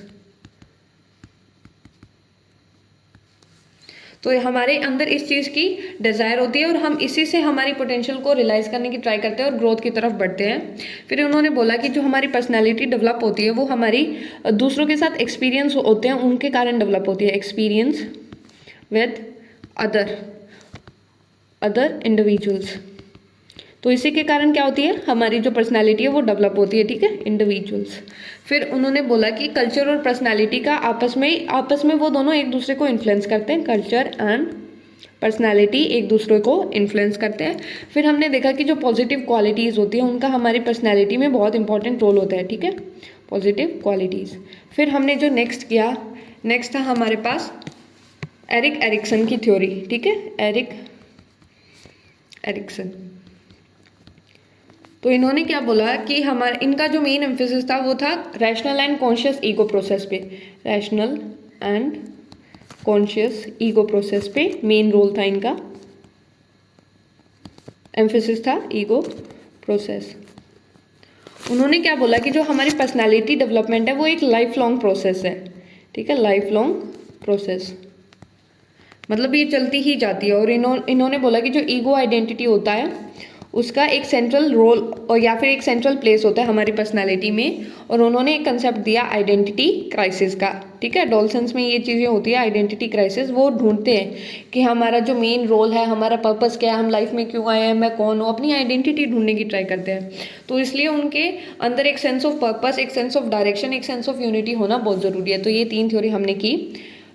तो हमारे अंदर इस चीज़ की डिज़ायर होती है और हम इसी से हमारी पोटेंशियल को रियलाइज करने की ट्राई करते हैं और ग्रोथ की तरफ बढ़ते हैं। फिर उन्होंने बोला कि जो हमारी पर्सनैलिटी डेवलप होती है वो हमारी दूसरों के साथ एक्सपीरियंस होते हैं उनके कारण डेवलप होती है, एक्सपीरियंस विद अदर इंडिविजुअल्स। तो इसी के कारण क्या होती है, हमारी जो पर्सनालिटी है वो डेवलप होती है, ठीक है, इंडिविजुअल्स। फिर उन्होंने बोला कि कल्चर और पर्सनालिटी का आपस में वो दोनों एक दूसरे को इन्फ्लुएंस करते हैं, कल्चर एंड पर्सनालिटी एक दूसरे को इन्फ्लुएंस करते हैं। फिर हमने देखा कि जो पॉजिटिव क्वालिटीज़ होती हैं उनका हमारी पर्सनालिटी में बहुत इंपॉर्टेंट रोल होता है, ठीक है, पॉजिटिव क्वालिटीज़। फिर हमने जो नेक्स्ट किया, नेक्स्ट था हमारे पास एरिक एरिक्सन की थ्योरी, ठीक है, एरिक एरिक्सन। तो इन्होंने क्या बोला कि हमारा इनका जो मेन एम्फेसिस था वो था rational and conscious ego process पे, rational and conscious ego process पे मेन रोल था इनका, एम्फेसिस था ईगो प्रोसेस। उन्होंने क्या बोला कि जो हमारी पर्सनालिटी डेवलपमेंट है वो एक लाइफ लॉन्ग प्रोसेस है, ठीक है, लाइफ लॉन्ग प्रोसेस, मतलब ये चलती ही जाती है। और इन्होंने बोला कि जो ईगो आइडेंटिटी होता है उसका एक सेंट्रल रोल और या फिर एक सेंट्रल प्लेस होता है हमारी पर्सनालिटी में। और उन्होंने एक कंसेप्ट दिया आइडेंटिटी क्राइसिस का, ठीक है। डॉल्सन्स में ये चीज़ें होती है आइडेंटिटी क्राइसिस। वो ढूंढते हैं कि हमारा जो मेन रोल है, हमारा पर्पस क्या है, हम लाइफ में क्यों आए हैं, मैं कौन हूँ, अपनी आइडेंटिटी ढूंढने की ट्राई करते हैं। तो इसलिए उनके अंदर एक सेंस ऑफ पर्पस, एक सेंस ऑफ डायरेक्शन, एक सेंस ऑफ यूनिटी होना बहुत ज़रूरी है। तो ये 3 थ्योरी हमने की,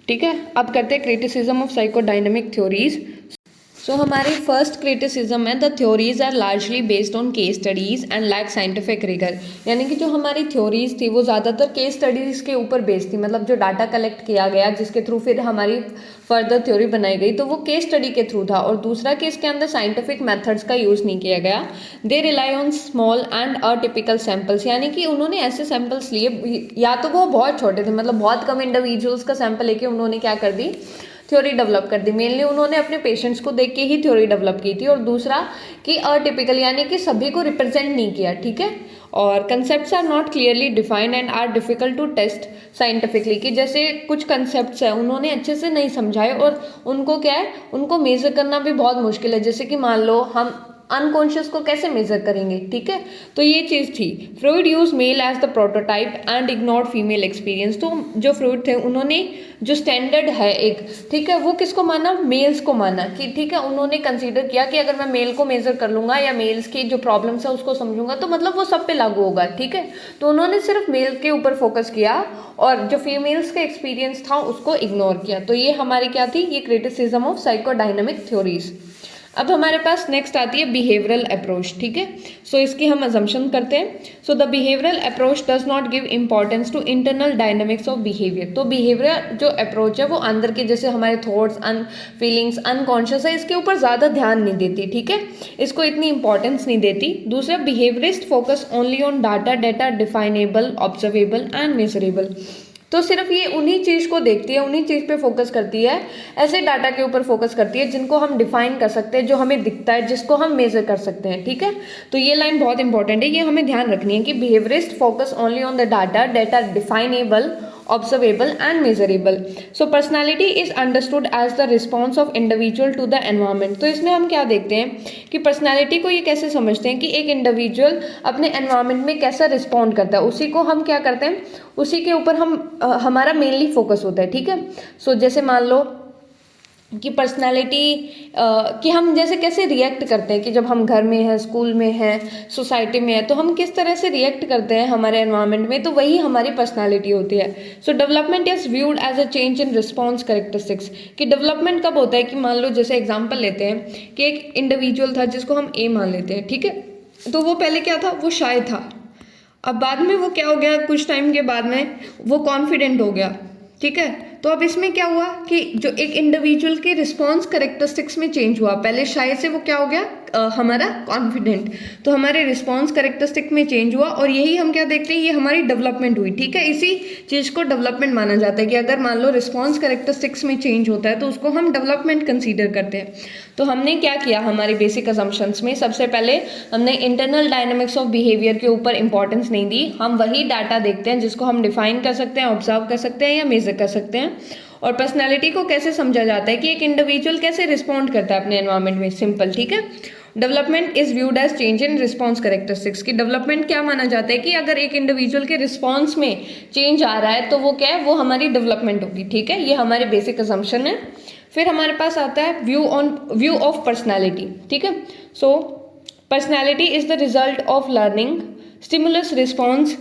ठीक है। अब करते हैं criticism of psychodynamic theories. So हमारी फर्स्ट क्रिटिसिज्म है the theories are largely based on case studies and lack scientific rigour. यानी कि जो हमारी थ्योरीज थी वो ज़्यादातर केस स्टडीज़ के ऊपर बेस्ड थी, मतलब जो डाटा कलेक्ट किया गया जिसके थ्रू फिर हमारी फर्दर थ्योरी बनाई गई, तो वो केस स्टडी के थ्रू था। और दूसरा कि इसके अंदर साइंटिफिक मेथड्स का यूज़ नहीं किया गया। They rely on small and atypical samples, यानी कि उन्होंने ऐसे सैम्पल्स लिए, या तो वो बहुत छोटे थे, मतलब बहुत कम इंडिविजुअल्स का सैंपल लेके उन्होंने क्या कर दी, थ्योरी डेवलप कर दी। मेनली उन्होंने अपने पेशेंट्स को देख के ही थ्योरी डेवलप की थी। और दूसरा कि अटिपिकल, यानी कि सभी को रिप्रेजेंट नहीं किया, ठीक है। और concepts are not clearly defined and are difficult to test scientifically, कि जैसे कुछ कंसेप्ट्स हैं उन्होंने अच्छे से नहीं समझाए और उनको क्या है, उनको मेजर करना भी बहुत मुश्किल है। जैसे कि मान लो हम अनकॉन्शियस को कैसे मेजर करेंगे, ठीक है। तो ये चीज़ थी। Freud use male as the prototype and ignored female experience. तो जो फ्रॉइड थे उन्होंने जो स्टैंडर्ड है एक, ठीक है, वो किसको माना, मेल्स को माना कि ठीक है, उन्होंने कंसीडर किया कि अगर मैं मेल को मेजर कर लूँगा या मेल्स की जो प्रॉब्लम्स है उसको समझूंगा तो मतलब वो सब पे लागू होगा, ठीक है। तो उन्होंने सिर्फ मेल के ऊपर फोकस किया और जो फीमेल्स का एक्सपीरियंस था उसको इग्नोर किया। तो ये हमारी क्या थी, ये क्रिटिसिज्म ऑफ साइकोडायनेमिक थ्योरीज। अब हमारे पास नेक्स्ट आती है बिहेवियरल अप्रोच, ठीक है। सो इसकी हम अजम्पशन करते हैं। So the behavioural approach does not give importance to internal dynamics of behaviour. तो बिहेवियर जो अप्रोच है वो अंदर के जैसे हमारे थॉट्स, फीलिंग्स, अनकॉन्शियस है, इसके ऊपर ज़्यादा ध्यान नहीं देती, ठीक है, इसको इतनी इंपॉर्टेंस नहीं देती। दूसरा, behaviourist focus only on data data definable, observable and measurable. तो सिर्फ ये उन्हीं चीज़ को देखती है, उन्हीं चीज़ पे फोकस करती है, ऐसे डाटा के ऊपर फोकस करती है जिनको हम डिफाइन कर सकते हैं, जो हमें दिखता है, जिसको हम मेजर कर सकते हैं, ठीक है। तो ये लाइन बहुत इंपॉर्टेंट है, ये हमें ध्यान रखनी है कि behaviourist focus only on the data data definable, observable and measurable. So personality is understood as the response of individual to the environment. तो इसमें हम क्या देखते हैं कि पर्सनैलिटी को ये कैसे समझते हैं कि एक इंडिविजुअल अपने एनवायरमेंट में कैसा रिस्पॉन्ड करता है, उसी को हम क्या करते हैं, उसी के ऊपर हम हमारा मेनली फोकस होता है, ठीक है। सो जैसे मान लो कि पर्सनालिटी कि हम जैसे कैसे रिएक्ट करते हैं कि जब हम घर में हैं, स्कूल में हैं, सोसाइटी में हैं, तो हम किस तरह से रिएक्ट करते हैं हमारे एनवायरनमेंट में, तो वही हमारी पर्सनालिटी होती है। So development is viewed as a change in response characteristics. कि डेवलपमेंट कब होता है कि मान लो जैसे एग्जाम्पल लेते हैं कि एक इंडिविजुअल था जिसको हम ए मान लेते हैं, ठीक है। तो वो पहले क्या था, वो शाय था। अब बाद में वो क्या हो गया, कुछ टाइम के बाद में वो कॉन्फिडेंट हो गया, ठीक है। तो अब इसमें क्या हुआ कि जो एक इंडिविजुअल के रिस्पॉन्स कैरेक्टरिस्टिक्स में चेंज हुआ, पहले शाय से वो क्या हो गया, हमारा कॉन्फिडेंट। तो हमारे रिस्पॉन्स कैरेक्टरिस्टिक में चेंज हुआ और यही हम क्या देखते हैं, ये हमारी डेवलपमेंट हुई, ठीक है। इसी चीज़ को डेवलपमेंट माना जाता है कि अगर मान लो रिस्पॉन्स कैरेक्टरिस्टिक्स में चेंज होता है तो उसको हम डेवलपमेंट कंसीडर करते हैं। तो हमने क्या किया, हमारी बेसिक असम्पशंस में सबसे पहले हमने इंटरनल डायनामिक्स ऑफ बिहेवियर के ऊपर इंपॉर्टेंस नहीं दी। हम वही डाटा देखते हैं जिसको हम डिफाइन कर सकते हैं, ऑब्जर्व कर सकते हैं या मेजर कर सकते हैं। और पर्सनैलिटी को कैसे समझा जाता है कि एक इंडिविजुअल कैसे रिस्पॉन्ड करता है अपने एनवायरनमेंट में, सिंपल, ठीक है। Development is viewed as change in response characteristics. की डेवलपमेंट क्या माना जाता है कि अगर एक इंडिविजुअल के रिस्पॉन्स में चेंज आ रहा है तो वो क्या है, वो हमारी डेवलपमेंट होगी, ठीक है। ये हमारे बेसिक असम्पशन है। फिर हमारे पास आता है व्यू ऑफ पर्सनैलिटी, ठीक है। So personality is the result of learning, stimulus, response,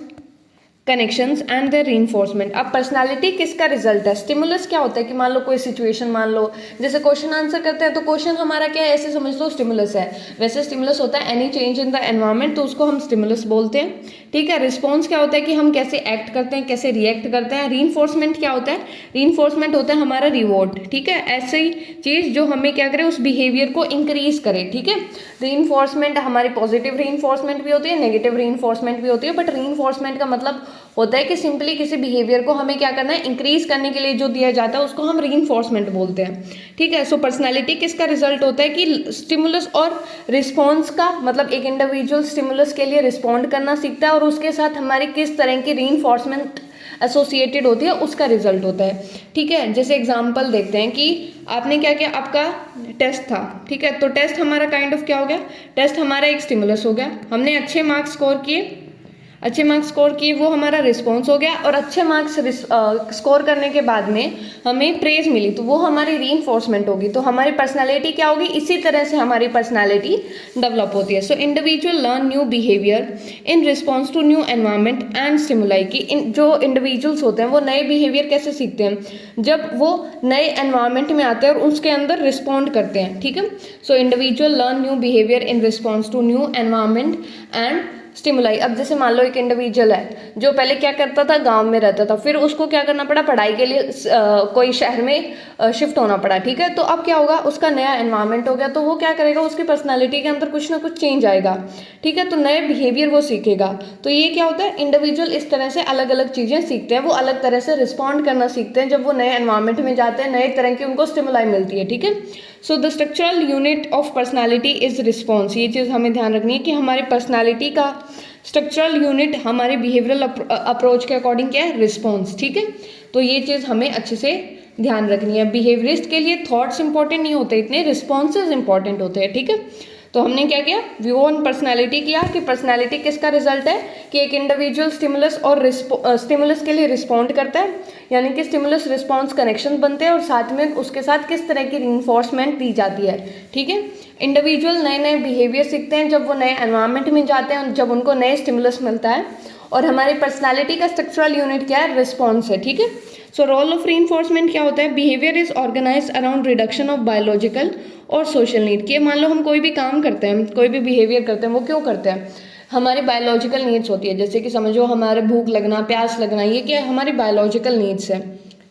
connections and the reinforcement. अब पर्सनालिटी किसका रिजल्ट है, स्टिमुलस क्या होता है कि मान लो कोई सिचुएशन, मान लो जैसे क्वेश्चन आंसर करते हैं तो क्वेश्चन हमारा क्या है, ऐसे समझ लो स्टिमुलस है। वैसे स्टिमुलस होता है any change in the environment, तो उसको हम स्टिमुलस बोलते हैं, ठीक है। रिस्पॉन्स क्या होता है कि हम कैसे एक्ट करते हैं, कैसे रिएक्ट करते हैं। रीइंफोर्समेंट क्या होता है, रीइंफोर्समेंट होता है हमारा रिवॉर्ड, ठीक है। ऐसे ही चीज़ जो हमें क्या करे, उस बिहेवियर को इंक्रीज करे, ठीक है। रीइंफोर्समेंट हमारी पॉजिटिव रीइंफोर्समेंट भी होती है, नेगेटिव रीइंफोर्समेंट भी होती है, बट रीइंफोर्समेंट का मतलब होता है कि सिंपली किसी बिहेवियर को हमें क्या करना है, इंक्रीज करने के लिए जो दिया जाता है उसको हम रीइंफोर्समेंट बोलते हैं, ठीक है। सो पर्सनैलिटी किसका रिजल्ट होता है कि स्टिमुलस और रिस्पॉन्स का, मतलब एक इंडिविजुअल स्टिमुलस के लिए रिस्पॉन्ड करना सीखता है और उसके साथ हमारी किस तरह की रीइंफोर्समेंट एसोसिएटेड होती है उसका रिजल्ट होता है, ठीक है। जैसे एग्जांपल देखते हैं कि आपने क्या किया, आपका टेस्ट था, ठीक है। तो टेस्ट हमारा काइंड ऑफ क्या हो गया, टेस्ट हमारा एक स्टिमुलस हो गया, हमने अच्छे मार्क्स स्कोर किए, अच्छे मार्क्स स्कोर किए, वो हमारा रिस्पॉन्स हो गया, और अच्छे मार्क्स स्कोर करने के बाद में हमें प्रेज मिली, तो वो हमारी रीइंफोर्समेंट होगी। तो हमारी पर्सनालिटी क्या होगी, इसी तरह से हमारी पर्सनालिटी डेवलप होती है। So individual learn new behaviour in response to new environment and stimuli, कि जो इंडिविजुअल्स होते हैं वो नए बिहेवियर कैसे सीखते हैं, जब वो नए एनवायरनमेंट में आते हैं और उसके अंदर रिस्पॉन्ड करते हैं, ठीक है। So individual learn new behaviour in response to new environment and stimuli. अब जैसे मान लो एक इंडिविजुअल है जो पहले क्या करता था, गांव में रहता था, फिर उसको क्या करना पड़ा, पढ़ाई के लिए कोई शहर में शिफ्ट होना पड़ा, ठीक है। तो अब क्या होगा, उसका नया एनवायरनमेंट हो गया, तो वो क्या करेगा, उसकी पर्सनालिटी के अंदर कुछ ना कुछ चेंज आएगा, ठीक है। तो नए बिहेवियर वो सीखेगा। तो ये क्या होता है, इंडिविजुअल इस तरह से अलग अलग चीज़ें सीखते हैं, वो अलग तरह से रिस्पॉन्ड करना सीखते हैं जब वो नए एनवायरनमेंट में जाते हैं, नए तरह की उनको स्टिमुलाई मिलती है, ठीक है। So the structural unit of personality is response. ये चीज़ हमें ध्यान रखनी है कि हमारी पर्सनालिटी का स्ट्रक्चरल यूनिट हमारे बिहेवियरल अप्रोच के अकॉर्डिंग क्या है, रिस्पॉन्स, ठीक है। तो ये चीज़ हमें अच्छे से ध्यान रखनी है। बिहेवियरिस्ट के लिए थॉट्स इंपॉर्टेंट नहीं होते इतने, रिस्पॉन्सेज इंपॉर्टेंट होते हैं, ठीक है। तो हमने क्या किया, व्यू ऑन पर्सनैलिटी किया कि पर्सनैलिटी किसका रिजल्ट है कि एक इंडिविजुअल स्टिमुलस और स्टिमुलस के लिए रिस्पॉन्ड करता है, यानी कि स्टिमुलस रिस्पॉन्स कनेक्शन बनते हैं और साथ में उसके साथ किस तरह की रीइंफोर्समेंट दी जाती है, ठीक है। इंडिविजुअल नए नए बिहेवियर सीखते हैं जब वो नए एनवायरनमेंट में जाते हैं, जब उनको नए स्टिमुलस मिलता है, और हमारी पर्सनैलिटी का स्ट्रक्चरल यूनिट क्या है, रिस्पॉन्स है, ठीक है। सो रोल ऑफ रीइंफोर्समेंट क्या होता है, behaviour is organise around reduction of biological और सोशल नीड। कि मान लो हम कोई भी काम करते हैं, कोई भी बिहेवियर करते हैं, वो क्यों करते हैं, हमारी बायोलॉजिकल नीड्स होती है, जैसे कि समझो हमारे भूख लगना, प्यास लगना, ये क्या है, हमारी बायोलॉजिकल नीड्स है,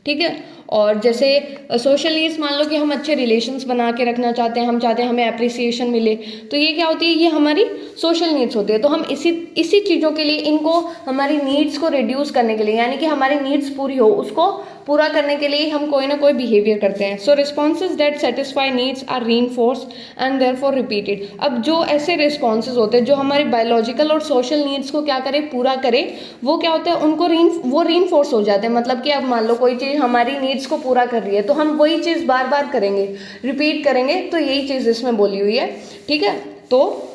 ठीक है। और जैसे सोशल नीड्स, मान लो कि हम अच्छे रिलेशंस बना के रखना चाहते हैं, हम चाहते हैं हमें अप्रिसिएशन मिले, तो ये क्या होती है, ये हमारी सोशल नीड्स होती है। तो हम इसी चीज़ों के लिए, इनको हमारी नीड्स को रिड्यूस करने के लिए, यानी कि हमारी नीड्स पूरी हो, उसको पूरा करने के लिए हम कोई ना कोई बिहेवियर करते हैं। So responses that satisfy needs are reinforced and therefore repeated. अब जो ऐसे रिस्पॉन्सेज होते हैं जो हमारी बायोलॉजिकल और सोशल नीड्स को क्या करे, पूरा करे, वो क्या होता है, उनको वो रीइंफोर्स हो जाते हैं। मतलब कि अब मान लो कोई चीज़ हमारी नीड्स को पूरा कर रही है, तो हम वही चीज़ बार बार करेंगे, रिपीट करेंगे, तो यही चीज़ इसमें बोली हुई है, ठीक है। तो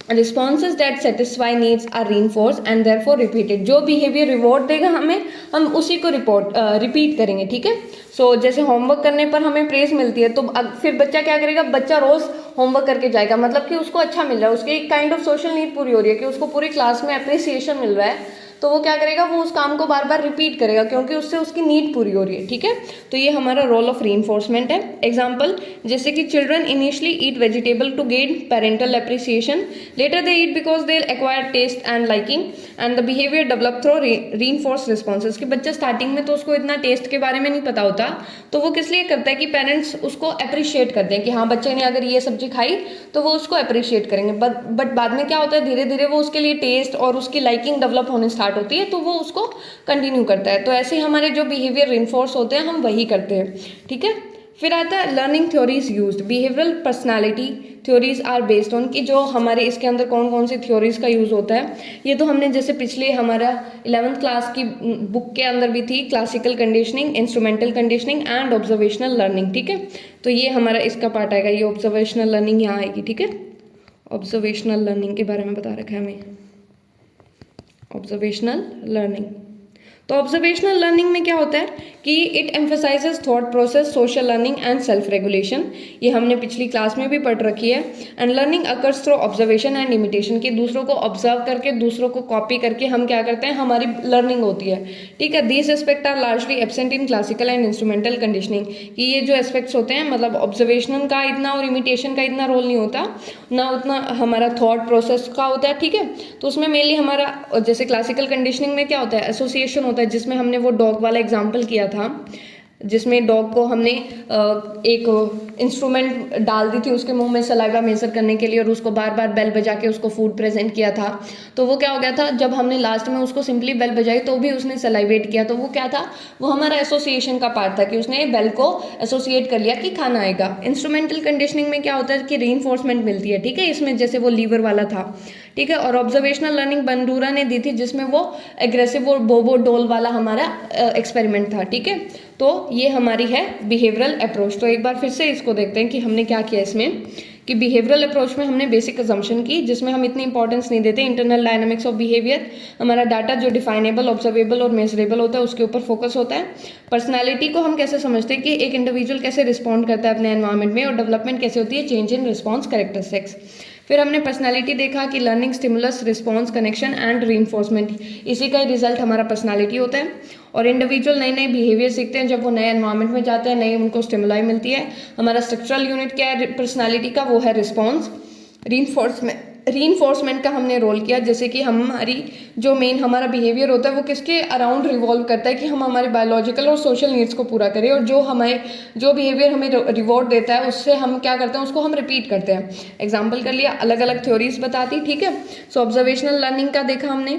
responses that satisfy needs are reinforced and therefore repeated. जो बिहेवियर रिवॉर्ड देगा हमें, हम उसी को रिपीट करेंगे, ठीक है। सो जैसे होमवर्क करने पर हमें प्रेज मिलती है, तो फिर बच्चा क्या करेगा, बच्चा रोज होमवर्क करके जाएगा, मतलब कि उसको अच्छा मिल रहा है, उसकी एक काइंड ऑफ सोशल नीड पूरी हो रही है कि उसको पूरी क्लास में अप्रिसिएशन मिल रहा है, तो वो क्या करेगा, वो उस काम को बार बार रिपीट करेगा क्योंकि उससे उसकी नीड पूरी हो रही है, ठीक है। तो ये हमारा रोल ऑफ रीइंफोर्समेंट है। एग्जांपल, जैसे कि children initially eat vegetable to gain parental appreciation, later they eat because they acquire taste and liking and the behaviour develop through reinforce responses. कि बच्चा स्टार्टिंग में तो उसको इतना टेस्ट के बारे में नहीं पता होता, तो वो किस लिए करता है कि पेरेंट्स उसको अप्रिशिएट करते हैं कि हाँ बच्चे ने अगर ये सब्जी खाई तो वो उसको अप्रिशिएट करेंगे, बट बाद में क्या होता है, धीरे धीरे वो उसके लिए टेस्ट और उसकी लाइकिंग डेवलप होने स्टार्ट होती है, तो वो उसको कंटिन्यू करता है। तो ऐसे ही हमारे जो बिहेवियर रिइंफोर्स होते हैं हम वही करते हैं, ठीक है। फिर आता है learning theories used. Behavioural personality theories are based on, कि जो हमारे इसके अंदर कौन कौन सी थ्योरीज का यूज़ होता है, ये तो हमने जैसे पिछले हमारा 11th क्लास की बुक के अंदर भी थी, classical conditioning, instrumental conditioning and observational learning, ठीक है। तो ये हमारा इसका पार्ट आएगा, ये ऑब्जर्वेशनल लर्निंग यहाँ आएगी, ठीक है। ऑब्जर्वेशनल लर्निंग के बारे में बता रखा है हमें, ऑब्जर्वेशनल लर्निंग। तो ऑब्जर्वेशनल लर्निंग में क्या होता है कि it emphasises thought process, social learning and self regulation. ये हमने पिछली क्लास में भी पढ़ रखी है। And learning occurs through observation and imitation, कि दूसरों को ऑब्जर्व करके, दूसरों को कॉपी करके हम क्या करते हैं, हमारी लर्निंग होती है, ठीक है। These aspect are largely absent in classical and instrumental conditioning, कि ये जो एस्पेक्ट्स होते हैं, मतलब ऑब्जर्वेशन का इतना और इमिटेशन का इतना रोल नहीं होता, ना उतना हमारा थॉट प्रोसेस का होता है, ठीक है। तो उसमें मेनली हमारा, जैसे क्लासिकल कंडीशनिंग में क्या होता है, एसोसिएशन होता है, जिसमें हमने वो डॉग वाला एग्जाम्पल किया था, जिसमें डॉग को हमने एक इंस्ट्रूमेंट डाल दी थी उसके मुंह में सलाइवा मेजर करने के लिए और उसको बार बार बेल बजा के उसको फूड प्रेजेंट किया था। तो वो क्या हो गया था, जब हमने लास्ट में उसको सिंपली बेल बजाई तो भी उसने सलाइवेट किया। तो वो क्या था, वो हमारा एसोसिएशन का पार्ट था कि उसने बेल को एसोसिएट कर लिया कि खाना आएगा। इंस्ट्रूमेंटल कंडीशनिंग में क्या होता है कि रीइंफोर्समेंट मिलती है, ठीक है, इसमें जैसे वो लीवर वाला था, ठीक है। और ऑब्जर्वेशनल लर्निंग बंडूरा ने दी थी जिसमें वो एग्रेसिव और बोबो डोल वाला हमारा एक्सपेरिमेंट था, ठीक है। तो ये हमारी है बिहेवियरल अप्रोच। तो एक बार फिर से इसको देखते हैं कि हमने क्या किया इसमें, कि बिहेवियरल अप्रोच में हमने बेसिक अजम्पशन की जिसमें हम इतनी इंपॉर्टेंस नहीं देते। इंटरनल डायनामिक्स ऑफ बिहेवियर, हमारा डाटा जो डिफाइनेबल, ऑब्जर्वेबल और मेजरेबल होता है उसके ऊपर फोकस होता है। पर्सनालिटी को हम कैसे समझते हैं कि एक इंडिविजुअल कैसे रिस्पॉन्ड करता है अपने एनवायरमेंट में, और डेवलपमेंट कैसे होती है, चेंज इन रिस्पॉन्स कैरेक्टरिस्टिक्स। फिर हमने पर्सनालिटी देखा कि learning, stimulus, response, connection and reinforcement, इसी का ही रिजल्ट हमारा पर्सनालिटी होता है। और इंडिविजुअल नए नए बिहेवियर सीखते हैं जब वो नए एनवायरनमेंट में जाते हैं, नई उनको स्टिमुलाई मिलती है। हमारा स्ट्रक्चरल यूनिट क्या है पर्सनालिटी का, वो है रिस्पॉन्स। रीइंफोर्समेंट का हमने रोल किया, जैसे कि हमारी जो मेन हमारा बिहेवियर होता है वो किसके अराउंड रिवॉल्व करता है कि हम हमारे बायोलॉजिकल और सोशल नीड्स को पूरा करें, और जो बिहेवियर हमें रिवॉर्ड देता है उससे हम क्या करते हैं, उसको हम रिपीट करते हैं। एग्जाम्पल कर लिया, अलग अलग थ्योरीज बताती, ठीक है। सो ऑब्जर्वेशनल लर्निंग का देखा हमने।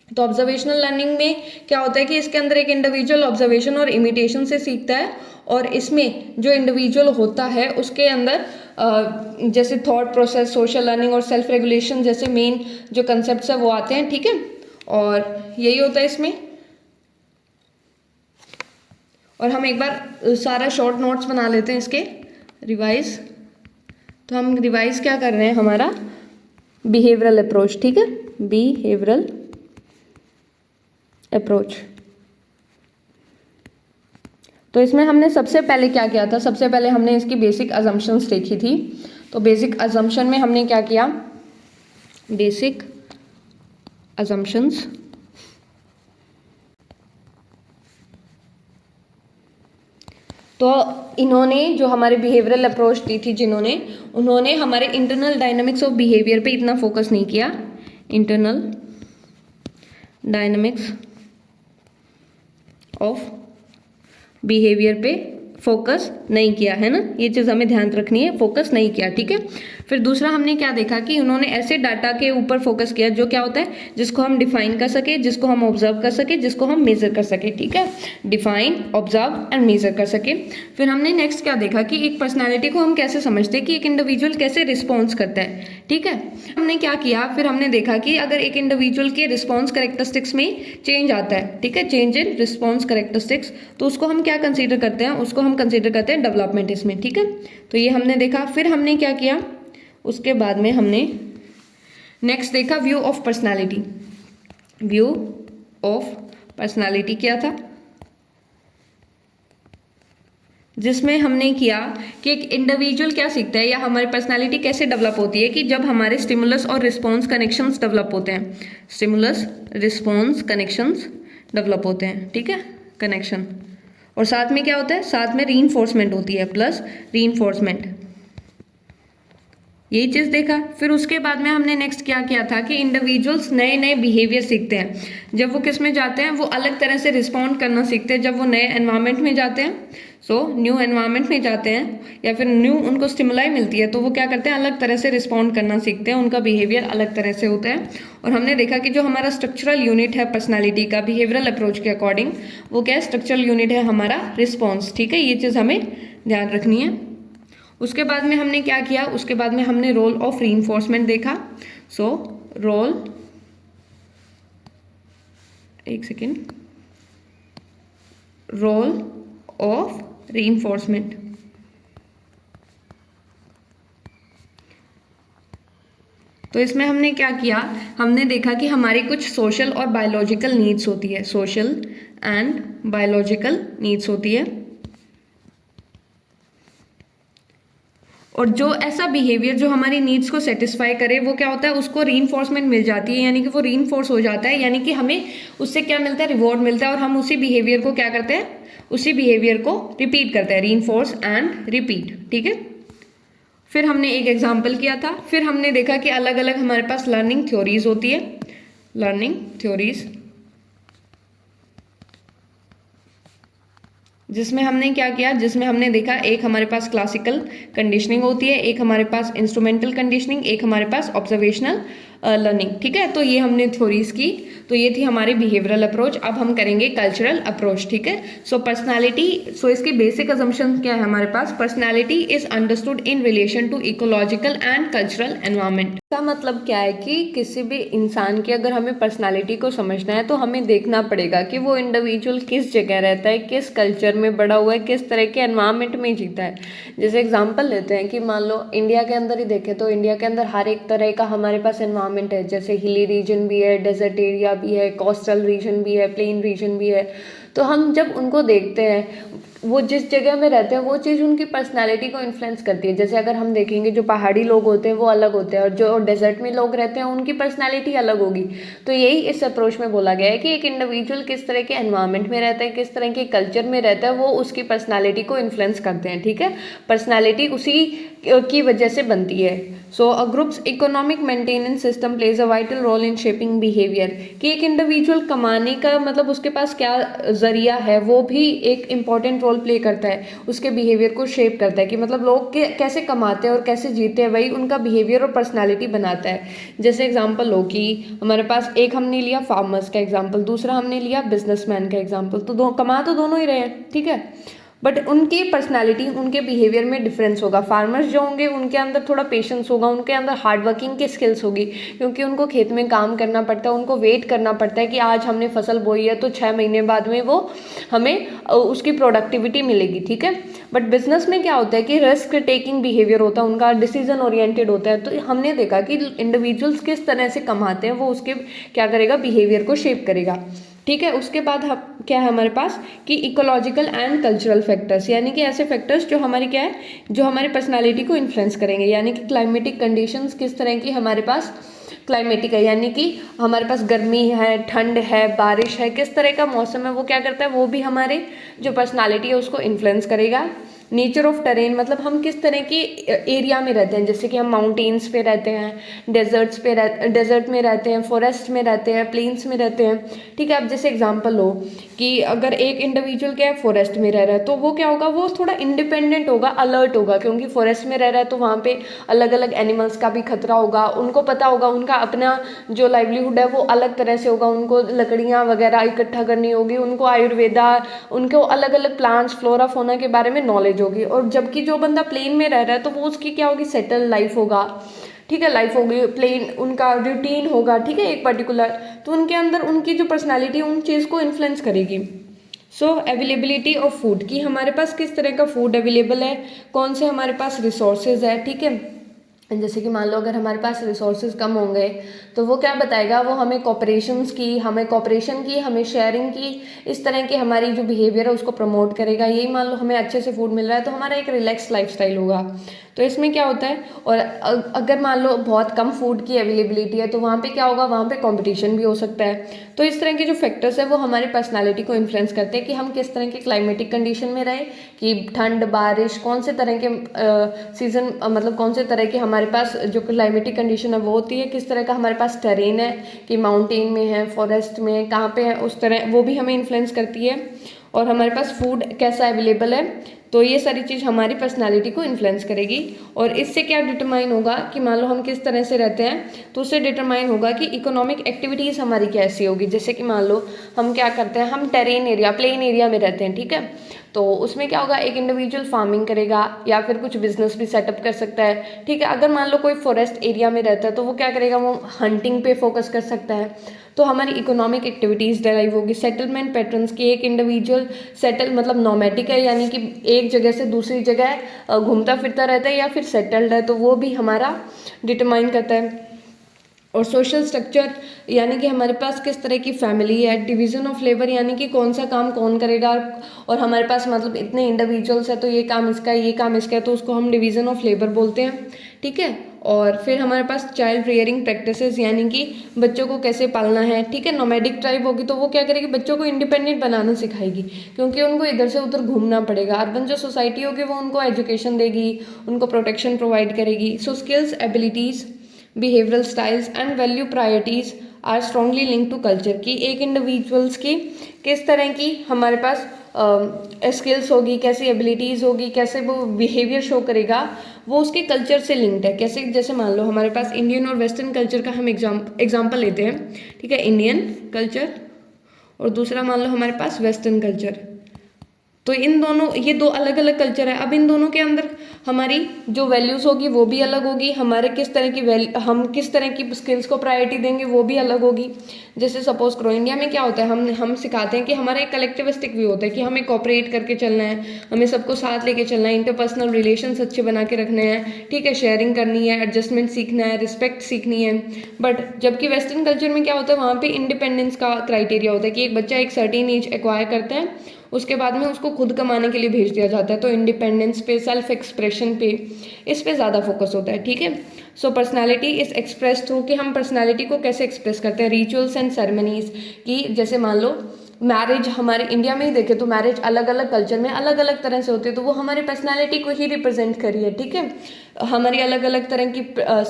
तो ऑब्जर्वेशनल लर्निंग में क्या होता है कि इसके अंदर एक इंडिविजुअल ऑब्जर्वेशन और इमिटेशन से सीखता है, और इसमें जो इंडिविजुअल होता है उसके अंदर जैसे थॉट प्रोसेस, सोशल लर्निंग और सेल्फ रेगुलेशन जैसे मेन जो कंसेप्ट्स है वो आते हैं, ठीक है। और यही होता है इसमें। और हम एक बार सारा शॉर्ट नोट्स बना लेते हैं इसके रिवाइज। तो हम रिवाइज क्या कर रहे हैं, हमारा बिहेवियरल अप्रोच, ठीक है, बिहेवियरल अप्रोच। तो इसमें हमने सबसे पहले क्या किया था, सबसे पहले हमने इसकी बेसिक अजम्पशंस देखी थी। तो बेसिक अजम्पशन में हमने क्या किया, बेसिक अजम्पशंस, तो इन्होंने जो हमारे बिहेवियरल अप्रोच दी थी उन्होंने हमारे इंटरनल डायनामिक्स ऑफ बिहेवियर पे इतना फोकस नहीं किया, इंटरनल डायनामिक्स ऑफ बिहेवियर पे फोकस नहीं किया, है ना, ये चीज़ हमें ध्यान रखनी है, फोकस नहीं किया, ठीक है। फिर दूसरा हमने क्या देखा कि उन्होंने ऐसे डाटा के ऊपर फोकस किया जो क्या होता है, जिसको हम डिफाइन कर सके, जिसको हम ऑब्जर्व कर सके, जिसको हम मेजर कर सके, ठीक है, डिफाइन, ऑब्जर्व एंड मेजर कर सके। फिर हमने नेक्स्ट क्या देखा कि एक पर्सनैलिटी को हम कैसे समझते हैं कि एक इंडिविजुअल कैसे रिस्पॉन्स करता है, ठीक है। हमने क्या किया, फिर हमने देखा कि अगर एक इंडिविजुअल के रिस्पॉन्स कैरेक्टरिस्टिक्स में चेंज आता है, ठीक है, चेंज इन रिस्पॉन्स कैरेक्टरिस्टिक्स, तो उसको हम क्या कंसीडर करते हैं, उसको हम कंसीडर करते हैं डेवलपमेंट इसमें, ठीक है। तो ये हमने देखा। फिर हमने क्या किया, उसके बाद में हमने नेक्स्ट देखा view of personality. View of personality क्या था, जिसमें हमने किया कि एक इंडिविजुअल क्या सीखता है या हमारी पर्सनालिटी कैसे डेवलप होती है कि जब हमारे स्टिमुलस और रिस्पॉन्स कनेक्शंस डेवलप होते हैं, स्टिमुलस रिस्पॉन्स कनेक्शंस डेवलप होते हैं, ठीक है, कनेक्शन। और साथ में क्या होता है, साथ में रीइंफोर्समेंट होती है, प्लस रीइंफोर्समेंट, यही चीज़ देखा। फिर उसके बाद में हमने नेक्स्ट क्या किया था कि इंडिविजुअल्स नए नए बिहेवियर सीखते हैं जब वो किस में जाते हैं, वो अलग तरह से रिस्पॉन्ड करना सीखते हैं जब वो नए एनवायरनमेंट में जाते हैं। सो न्यू एनवायरनमेंट में जाते हैं या फिर न्यू उनको स्टिमुलाई मिलती है तो वो क्या करते हैं, अलग तरह से रिस्पॉन्ड करना सीखते हैं, उनका बिहेवियर अलग तरह से होता है। और हमने देखा कि जो हमारा स्ट्रक्चरल यूनिट है पर्सनालिटी का बिहेवियरल अप्रोच के अकॉर्डिंग, वो क्या है, स्ट्रक्चरल यूनिट है हमारा रिस्पॉन्स, ठीक है, ये चीज़ हमें ध्यान रखनी है। उसके बाद में हमने क्या किया, उसके बाद में हमने रोल ऑफ रीइंफोर्समेंट देखा। सो रोल, एक सेकेंड, रोल ऑफ रीइंफोर्समेंट। तो इसमें हमने क्या किया, हमने देखा कि हमारी कुछ सोशल और बायोलॉजिकल नीड्स होती है, सोशल एंड बायोलॉजिकल नीड्स होती है, और जो ऐसा बिहेवियर जो हमारी नीड्स को सेटिस्फाई करे वो क्या होता है, उसको रीइंफोर्समेंट मिल जाती है, यानी कि वो रीइंफोर्स हो जाता है, यानी कि हमें उससे क्या मिलता है, रिवॉर्ड मिलता है, और हम उसी बिहेवियर को क्या करते हैं, उसी बिहेवियर को रिपीट करते हैं, रीइंफोर्स एंड रिपीट, ठीक है। फिर हमने एक एग्जाम्पल किया था। फिर हमने देखा कि अलग अलग हमारे पास लर्निंग थ्योरीज होती है, लर्निंग थ्योरीज जिसमें हमने क्या किया, जिसमें हमने देखा एक हमारे पास क्लासिकल कंडीशनिंग होती है, एक हमारे पास इंस्ट्रूमेंटल कंडीशनिंग, एक हमारे पास ऑब्जर्वेशनल लर्निंग। ठीक है, तो ये हमने थ्योरीज की, तो ये थी हमारी बिहेवियरल अप्रोच। अब हम करेंगे कल्चरल अप्रोच। ठीक है, सो पर्सनालिटी, सो इसकी बेसिक अजम्पशन क्या है हमारे पास, personality is understood in relation to ecological and cultural environment. का मतलब क्या है कि किसी भी इंसान की अगर हमें पर्सनालिटी को समझना है तो हमें देखना पड़ेगा कि वो इंडिविजुअल किस जगह रहता है, किस कल्चर में बड़ा हुआ है, किस तरह के एनवायरनमेंट में जीता है। जैसे एग्जांपल लेते हैं कि मान लो इंडिया के अंदर ही देखें तो इंडिया के अंदर हर एक तरह का हमारे पास एनवायरनमेंट है, जैसे हिली रीजन भी है, डेजर्ट एरिया भी है, कोस्टल रीजन भी है, प्लेन रीजन भी है। तो हम जब उनको देखते हैं, वो जिस जगह में रहते हैं वो चीज़ उनकी पर्सनालिटी को इन्फ्लुएंस करती है। जैसे अगर हम देखेंगे जो पहाड़ी लोग होते हैं वो अलग होते हैं और जो डेजर्ट में लोग रहते हैं उनकी पर्सनालिटी अलग होगी। तो यही इस अप्रोच में बोला गया है कि एक इंडिविजुअल किस तरह के एनवायरनमेंट में रहता है, किस तरह के कल्चर में रहता है, वो उसकी पर्सनालिटी को इन्फ्लुएंस करते हैं। ठीक है, पर्सनालिटी उसी की वजह से बनती है। So a groups economic maintenance system plays a vital role in shaping behaviour, कि एक इंडिविजुअल कमाने का मतलब उसके पास क्या जरिया है वो भी एक इम्पॉर्टेंट रोल प्ले करता है, उसके बिहेवियर को शेप करता है कि मतलब लोग कैसे कमाते हैं और कैसे जीते हैं, वही उनका बिहेवियर और पर्सनालिटी बनाता है। जैसे एग्जांपल लो कि हमारे पास एक हमने लिया फार्मर्स का एग्जांपल, दूसरा हमने लिया बिजनेसमैन का एग्जांपल, तो कमा तो दोनों ही रहे हैं। ठीक है, बट उनकी पर्सनालिटी, उनके बिहेवियर में डिफरेंस होगा। फार्मर्स जो होंगे उनके अंदर थोड़ा पेशेंस होगा, उनके अंदर हार्ड वर्किंग की स्किल्स होगी, क्योंकि उनको खेत में काम करना पड़ता है, उनको वेट करना पड़ता है कि आज हमने फसल बोई है तो 6 महीने बाद में वो हमें उसकी प्रोडक्टिविटी मिलेगी। ठीक है, बट बिजनेस में क्या होता है कि रिस्क टेकिंग बिहेवियर होता है उनका, डिसीजन ओरिएंटेड होता है। तो हमने देखा कि इंडिविजुअल्स किस तरह से कमाते हैं वो उसके क्या करेगा, बिहेवियर को शेप करेगा। ठीक है, उसके बाद हम क्या है हमारे पास कि इकोलॉजिकल एंड कल्चरल फैक्टर्स, यानी कि ऐसे फैक्टर्स जो हमारी क्या है, जो हमारी पर्सनालिटी को इन्फ्लुएंस करेंगे। यानी कि क्लाइमेटिक कंडीशंस किस तरह की हमारे पास क्लाइमेटिक है, यानी कि हमारे पास गर्मी है, ठंड है, बारिश है, किस तरह का मौसम है, वो क्या करता है, वो भी हमारे जो पर्सनालिटी है उसको इन्फ्लुएंस करेगा। नेचर ऑफ टेरेन, मतलब हम किस तरह की एरिया में रहते हैं, जैसे कि हम माउंटेन्स पे रहते हैं, डेजर्ट में रहते हैं, फॉरेस्ट में रहते हैं, प्लेन्स में रहते हैं। ठीक है, अब जैसे एग्जांपल लो कि अगर एक इंडिविजुअल क्या है फॉरेस्ट में रह रहा है तो वो क्या होगा, वो थोड़ा इंडिपेंडेंट होगा, अलर्ट होगा, क्योंकि फॉरेस्ट में रह रहा है तो वहाँ पे अलग अलग एनिमल्स का भी खतरा होगा। उनको पता होगा उनका अपना जो लाइवलीहुड है वो अलग तरह से होगा, उनको लकड़ियाँ वगैरह इकट्ठा करनी होगी, उनको आयुर्वेदा, उनको अलग अलग प्लांट्स, फ्लोरा फोना के बारे में नॉलेज होगी। और जबकि जो बंदा प्लेन में रह रहा है तो वो उसकी क्या होगी, सेटल लाइफ होगा। ठीक है, लाइफ होगी प्लेन, उनका रूटीन होगा। ठीक है, एक पर्टिकुलर, तो उनके अंदर उनकी जो पर्सनालिटी उन चीज़ को इन्फ्लुएंस करेगी। सो अवेलेबिलिटी ऑफ फूड, कि हमारे पास किस तरह का फूड अवेलेबल है, कौन से हमारे पास रिसोर्सेज है। ठीक है, जैसे कि मान लो अगर हमारे पास रिसोर्सेज कम होंगे तो वो क्या बताएगा, वो हमें कॉपरेशंस की, हमें कॉपरेशन की, हमें शेयरिंग की, इस तरह की हमारी जो बिहेवियर है उसको प्रमोट करेगा। यही मान लो हमें अच्छे से फूड मिल रहा है तो हमारा एक रिलैक्स लाइफस्टाइल होगा। तो इसमें क्या होता है, और अगर मान लो बहुत कम फूड की अवेलेबिलिटी है तो वहाँ पे क्या होगा, वहाँ पे कंपटीशन भी हो सकता है। तो इस तरह के जो फैक्टर्स है वो हमारी पर्सनालिटी को इन्फ्लुएंस करते हैं कि हम किस तरह के क्लाइमेटिक कंडीशन में रहें, कि ठंड बारिश कौन से तरह के सीजन, मतलब कौन से तरह के हमारे पास जो क्लाइमेटिक कंडीशन है वो होती है, किस तरह का हमारे पास टेरेन है, कि माउंटेन में है, फॉरेस्ट में, कहाँ पे है, उस तरह वो भी हमें इन्फ्लुएंस करती है। और हमारे पास फूड कैसा अवेलेबल है, तो ये सारी चीज़ हमारी पर्सनालिटी को इन्फ्लुएंस करेगी। और इससे क्या डिटरमाइन होगा कि मान लो हम किस तरह से रहते हैं, तो उससे डिटरमाइन होगा कि इकोनॉमिक एक्टिविटीज़ हमारी कैसी होगी। जैसे कि मान लो हम क्या करते हैं, हम टेरेन एरिया, प्लेन एरिया में रहते हैं। ठीक है, तो उसमें क्या होगा, एक इंडिविजुअल फार्मिंग करेगा या फिर कुछ बिजनेस भी सेटअप कर सकता है। ठीक है, अगर मान लो कोई फॉरेस्ट एरिया में रहता है तो वो क्या करेगा, वो हंटिंग पे फोकस कर सकता है। तो हमारी इकोनॉमिक एक्टिविटीज़ डेराइव होगी। सेटलमेंट पैटर्न्स की, एक इंडिविजुअल सेटल मतलब नोमैटिक है, यानी कि एक जगह से दूसरी जगह घूमता फिरता रहता है, या फिर सेटल्ड है, तो वो भी हमारा डिटरमाइन करता है। और सोशल स्ट्रक्चर, यानी कि हमारे पास किस तरह की फैमिली है। डिवीज़न ऑफ लेबर, यानी कि कौन सा काम कौन करेगा, और हमारे पास मतलब इतने इंडिविजुअल्स है तो ये काम इसका है, ये काम इसका है, तो उसको हम डिवीज़न ऑफ लेबर बोलते हैं। ठीक है, और फिर हमारे पास चाइल्ड रेयरिंग प्रैक्टिसेस, यानी कि बच्चों को कैसे पालना है। ठीक है, नोमैडिक ट्राइब होगी तो वो क्या करेगी, बच्चों को इंडिपेंडेंट बनाना सिखाएगी, क्योंकि उनको इधर से उधर घूमना पड़ेगा। अर्बन जो सोसाइटी होगी वो उनको एजुकेशन देगी, उनको प्रोटेक्शन प्रोवाइड करेगी। So skills, abilities, behavioural styles and value priorities are strongly link to culture, की एक इंडिविजुअल्स की किस तरह की हमारे पास स्किल्स होगी, कैसी एबिलिटीज़ होगी, कैसे वो बिहेवियर शो करेगा, वो उसके कल्चर से लिंक्ड है। कैसे, जैसे मान लो हमारे पास इंडियन और वेस्टर्न कल्चर का हम एग्जाम्पल लेते हैं, ठीक है, इंडियन कल्चर और दूसरा मान लो हमारे पास वेस्टर्न कल्चर। तो इन दोनों, ये दो अलग अलग कल्चर है। अब इन दोनों के अंदर हमारी जो वैल्यूज़ होगी वो भी अलग होगी, हमारे किस तरह की हम किस तरह की स्किल्स को प्रायोरिटी देंगे वो भी अलग होगी। जैसे सपोज करो इंडिया में क्या होता है, हम सिखाते हैं कि हमारा एक कलेक्टिविस्टिक व्यू होता है कि हमें कोऑपरेट करके चलना है, हमें सबको साथ लेके चलना है, इंटरपर्सनल रिलेशंस अच्छे बना के रखने हैं, ठीक है, शेयरिंग करनी है, एडजस्टमेंट सीखना है, रिस्पेक्ट सीखनी है। बट जबकि वेस्टर्न कल्चर में क्या होता है, वहाँ पे इंडिपेंडेंस का क्राइटेरिया होता है कि एक बच्चा एक सर्टेन एज एक्वायर करता है, उसके बाद में उसको खुद कमाने के लिए भेज दिया जाता है। तो इंडिपेंडेंस पे, सेल्फ एक्सप्रेशन पे, इस पे ज़्यादा फोकस होता है, ठीक है। So personality is express through, कि हम पर्सनालिटी को कैसे एक्सप्रेस करते हैं, रिचुअल्स एंड सेरेमनीज की। जैसे मान लो मैरिज, हमारे इंडिया में ही देखें तो मैरिज अलग अलग कल्चर में अलग अलग तरह से होती है, तो वो हमारी पर्सनालिटी को ही रिप्रेजेंट करी है, ठीक है। हमारी अलग अलग तरह की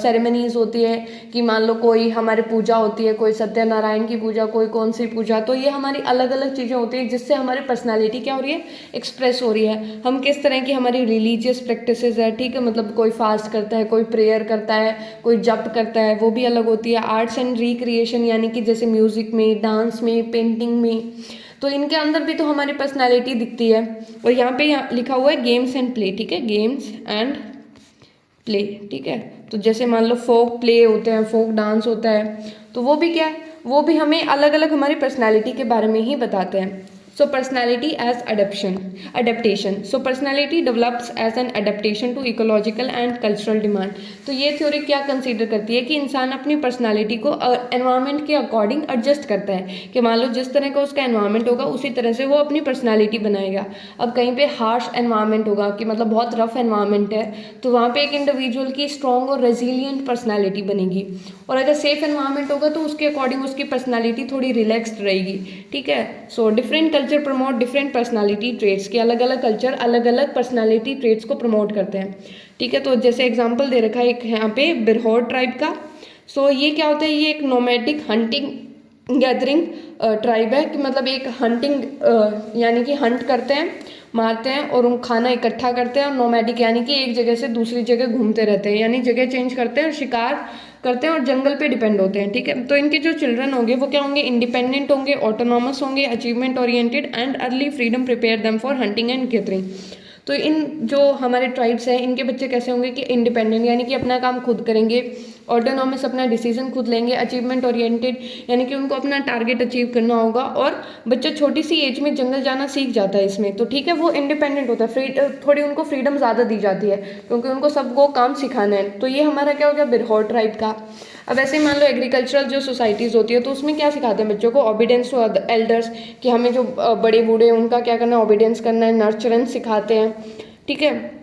सेरेमनीज होती है कि मान लो कोई हमारी पूजा होती है, कोई सत्यनारायण की पूजा, कोई कौन सी पूजा, तो ये हमारी अलग अलग चीज़ें होती हैं जिससे हमारी पर्सनालिटी क्या हो रही है, एक्सप्रेस हो रही है। हम किस तरह की हमारी रिलीजियस प्रैक्टिसेस है, ठीक है, मतलब कोई फास्ट करता है, कोई प्रेयर करता है, कोई जप करता है, वो भी अलग होती है। आर्ट्स एंड रिक्रिएशन, यानी कि जैसे म्यूजिक में, डांस में, पेंटिंग में, तो इनके अंदर भी तो हमारी पर्सनालिटी दिखती है। और यहाँ लिखा हुआ है गेम्स एंड प्ले, ठीक है, गेम्स एंड प्ले, ठीक है। तो जैसे मान लो फोक प्ले होते हैं, फोक डांस होता है, तो वो भी क्या है, वो भी हमें अलग अलग हमारी पर्सनालिटी के बारे में ही बताते हैं। So personality as adaptation, so personality develops as an adaptation to ecological and cultural demand. तो ये थ्योरी क्या कंसीडर करती है कि इंसान अपनी पर्सनालिटी को एनवायरनमेंट के अकॉर्डिंग एडजस्ट करता है, कि मान लो जिस तरह का उसका एनवायरनमेंट होगा उसी तरह से वो अपनी पर्सनालिटी बनाएगा। अब कहीं पे हार्श एनवायरनमेंट होगा, कि मतलब बहुत रफ एनवायरनमेंट है, तो वहाँ पे एक इंडिविजुअल की स्ट्रॉन्ग और रेजिलियंट पर्सनालिटी बनेगी। और अगर सेफ एनवायरनमेंट होगा तो उसके अकॉर्डिंग उसकी पर्सनालिटी थोड़ी रिलैक्स्ड रहेगी, ठीक है। So different culture promote different personality traits, के अलग अलग कल्चर अलग अलग पर्सनालिटी ट्रेट्स को प्रमोट करते हैं, ठीक है। तो जैसे एग्जांपल दे रखा है एक यहाँ पे बिरहोर ट्राइब का। सो ये क्या होता है, ये एक नोमैडिक हंटिंग गैदरिंग ट्राइब है, कि मतलब एक हंटिंग यानी कि हंट करते हैं, मारते हैं और उन खाना इकट्ठा करते हैं। और नोमैडिक यानी कि एक जगह से दूसरी जगह घूमते रहते हैं, यानी जगह चेंज करते हैं और शिकार करते हैं और जंगल पे डिपेंड होते हैं, ठीक है। तो इनके जो चिल्ड्रन होंगे वो क्या होंगे, इंडिपेंडेंट होंगे, ऑटोनॉमस होंगे, achievement oriented and early freedom prepare them for hunting and gathering. तो इन जो हमारे ट्राइब्स हैं इनके बच्चे कैसे होंगे कि इंडिपेंडेंट, यानी कि अपना काम खुद करेंगे, ऑटोनॉमस अपना डिसीजन खुद लेंगे, अचीवमेंट ओरिएंटेड यानी कि उनको अपना टारगेट अचीव करना होगा। और बच्चा छोटी सी एज में जंगल जाना सीख जाता है इसमें, तो ठीक है, वो इंडिपेंडेंट होता है, थोड़ी उनको फ्रीडम ज़्यादा दी जाती है क्योंकि उनको सबको काम सिखाना है। तो ये हमारा क्या हो गया, बिरहोर ट्राइब का। अब ऐसे मान लो एग्रीकल्चरल जो सोसाइटीज़ होती है तो उसमें क्या सिखाते हैं बच्चों को, ओबीडियंस टू एल्डर्स, कि हमें जो बड़े बूढ़े हैं उनका क्या करना है, ओबीडियंस करना है। नर्चरेंस सिखाते हैं, ठीक है,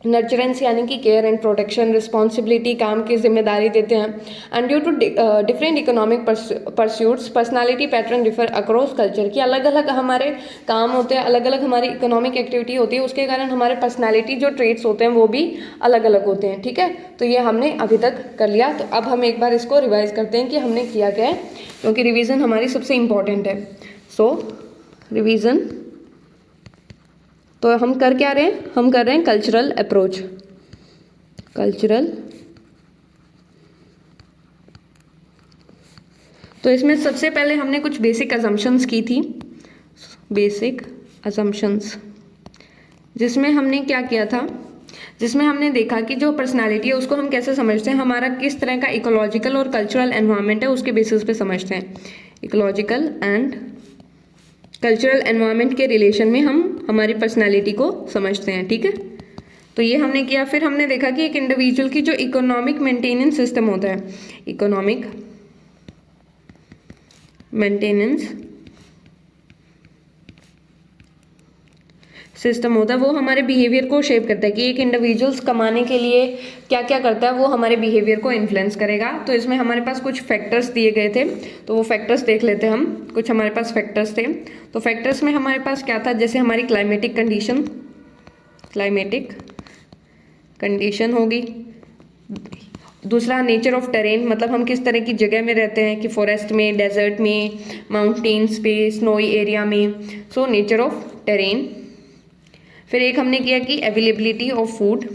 नर्चरेंस यानी कि केयर एंड प्रोटेक्शन, रिस्पॉन्सिबिलिटी, काम की जिम्मेदारी देते हैं। And due to different economic pursuits personality pattern differ across culture, की अलग अलग हमारे काम होते हैं, अलग अलग हमारी इकोनॉमिक एक्टिविटी होती है, उसके कारण हमारे पर्सनालिटी जो ट्रेट्स होते हैं वो भी अलग अलग होते हैं, ठीक है। तो ये हमने अभी तक कर लिया। तो अब हम एक बार इसको रिवाइज करते हैं कि हमने किया क्या है, क्योंकि रिविज़न हमारी सबसे इम्पॉर्टेंट है। सो रिविज़न, तो हम कर क्या रहे हैं, हम कर रहे हैं कल्चरल अप्रोच, कल्चरल। तो इसमें सबसे पहले हमने कुछ बेसिक अजम्पशंस की थी, बेसिक अजम्पशंस, जिसमें हमने क्या किया था, जिसमें हमने देखा कि जो पर्सनालिटी है उसको हम कैसे समझते हैं, हमारा किस तरह का इकोलॉजिकल और कल्चरल एनवायरनमेंट है उसके बेसिस पे समझते हैं। इकोलॉजिकल एंड कल्चरल एनवायरनमेंट के रिलेशन में हम हमारी पर्सनालिटी को समझते हैं, ठीक है। तो ये हमने किया। फिर हमने देखा कि एक इंडिविजुअल की जो इकोनॉमिक मेंटेनेंस सिस्टम होता है, इकोनॉमिक मेंटेनेंस सिस्टम होता है, वो हमारे बिहेवियर को शेप करता है, कि एक इंडिविजुअल्स कमाने के लिए क्या क्या करता है वो हमारे बिहेवियर को इन्फ्लुएंस करेगा। तो इसमें हमारे पास कुछ फैक्टर्स दिए गए थे, तो वो फैक्टर्स देख लेते हैं हम। कुछ हमारे पास फैक्टर्स थे, तो फैक्टर्स में हमारे पास क्या था, जैसे हमारी क्लाइमेटिक कंडीशन, क्लाइमेटिक कंडीशन होगी। दूसरा नेचर ऑफ टेरेन, मतलब हम किस तरह की जगह में रहते हैं, कि फॉरेस्ट में, डेजर्ट में, माउंटेन्स पे, स्नोई एरिया में। So nature of terrain. फिर एक हमने किया कि अवेलेबिलिटी ऑफ फूड।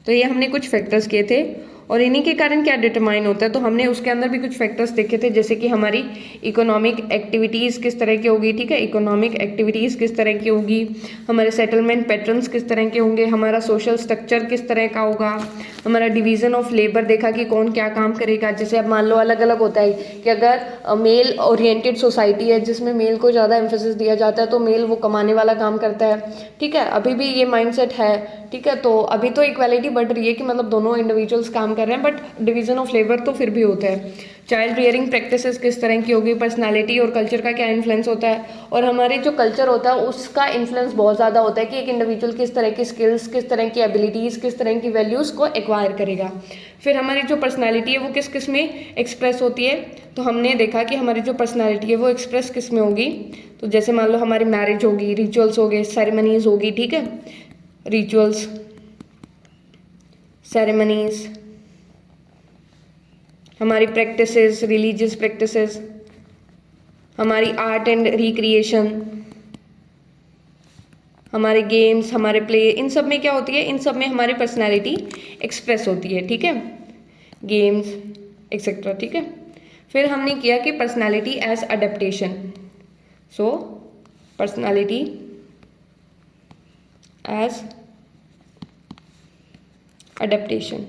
तो ये हमने कुछ फैक्टर्स किए थे और इन्हीं के कारण क्या डिटरमाइन होता है, तो हमने उसके अंदर भी कुछ फैक्टर्स देखे थे, जैसे कि हमारी इकोनॉमिक एक्टिविटीज़ किस तरह की होगी, ठीक है, इकोनॉमिक एक्टिविटीज़ किस तरह की होगी, हमारे सेटलमेंट पैटर्न्स किस तरह के होंगे, हमारा सोशल स्ट्रक्चर किस तरह का होगा, हमारा डिवीज़न ऑफ लेबर देखा कि कौन क्या काम करेगा। जैसे अब मान लो अलग अलग होता है कि अगर मेल ओरिएंटेड सोसाइटी है जिसमें मेल को ज़्यादा एम्फेसिस दिया जाता है तो मेल वो कमाने वाला काम करता है, ठीक है, अभी भी ये माइंडसेट है, ठीक है। तो अभी तो इक्वालिटी बढ़ रही है कि मतलब दोनों इंडिविजुअल्स काम कर रहे हैं, बट डिवीजन ऑफ लेबर तो फिर भी होता है। चाइल्ड रियरिंग प्रैक्टिसेस किस तरह की होगी, पर्सनालिटी और कल्चर का क्या इन्फ्लुएंस होता है, और हमारे जो कल्चर होता है उसका इन्फ्लुएंस बहुत ज़्यादा होता है कि एक इंडिविजुअल किस तरह की स्किल्स, किस तरह की एबिलिटीज़, किस तरह की वैल्यूज़ को एक्वायर करेगा। फिर हमारी जो पर्सनालिटी है वो किस किस में एक्सप्रेस होती है, तो हमने देखा कि हमारी जो पर्सनालिटी है वो एक्सप्रेस किस में होगी। तो जैसे मान लो हमारी मैरिज होगी, रिचुअल्स हो गए, सेरेमनीज होगी, ठीक है, रिचुअल्स, सेरेमनीज, हमारी प्रैक्टिसेस, रिलीजियस प्रैक्टिसेस, हमारी आर्ट एंड रिक्रिएशन, हमारे गेम्स, हमारे प्ले, इन सब में क्या होती है, इन सब में हमारी पर्सनैलिटी एक्सप्रेस होती है, ठीक है, गेम्स एक्सेट्रा, ठीक है। फिर हमने किया कि personality as adaptation. So personality as adaptation.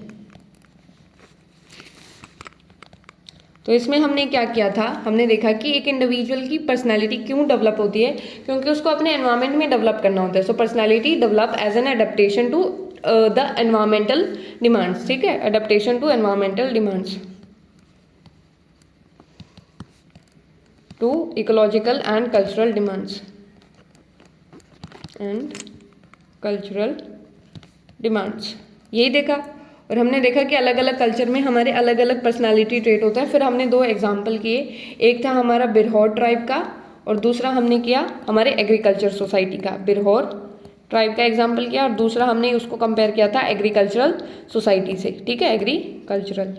तो इसमें हमने क्या किया था, हमने देखा कि एक इंडिविजुअल की पर्सनालिटी क्यों डेवलप होती है, क्योंकि उसको अपने एनवायरनमेंट में डेवलप करना होता है। So personality develop as an adaptation to the environmental demands, ठीक है, adaptation to environmental demands, to ecological and cultural demands, and cultural demands, यही देखा। और हमने देखा कि अलग अलग कल्चर में हमारे अलग अलग पर्सनालिटी ट्रेट होता है। फिर हमने दो एग्जाम्पल किए, एक था हमारा बिरहोर ट्राइब का और दूसरा हमने किया हमारे एग्रीकल्चर सोसाइटी का। बिरहोर ट्राइब का एग्जाम्पल किया और दूसरा हमने उसको कंपेयर किया था एग्रीकल्चरल सोसाइटी से, ठीक है, एग्रीकल्चरल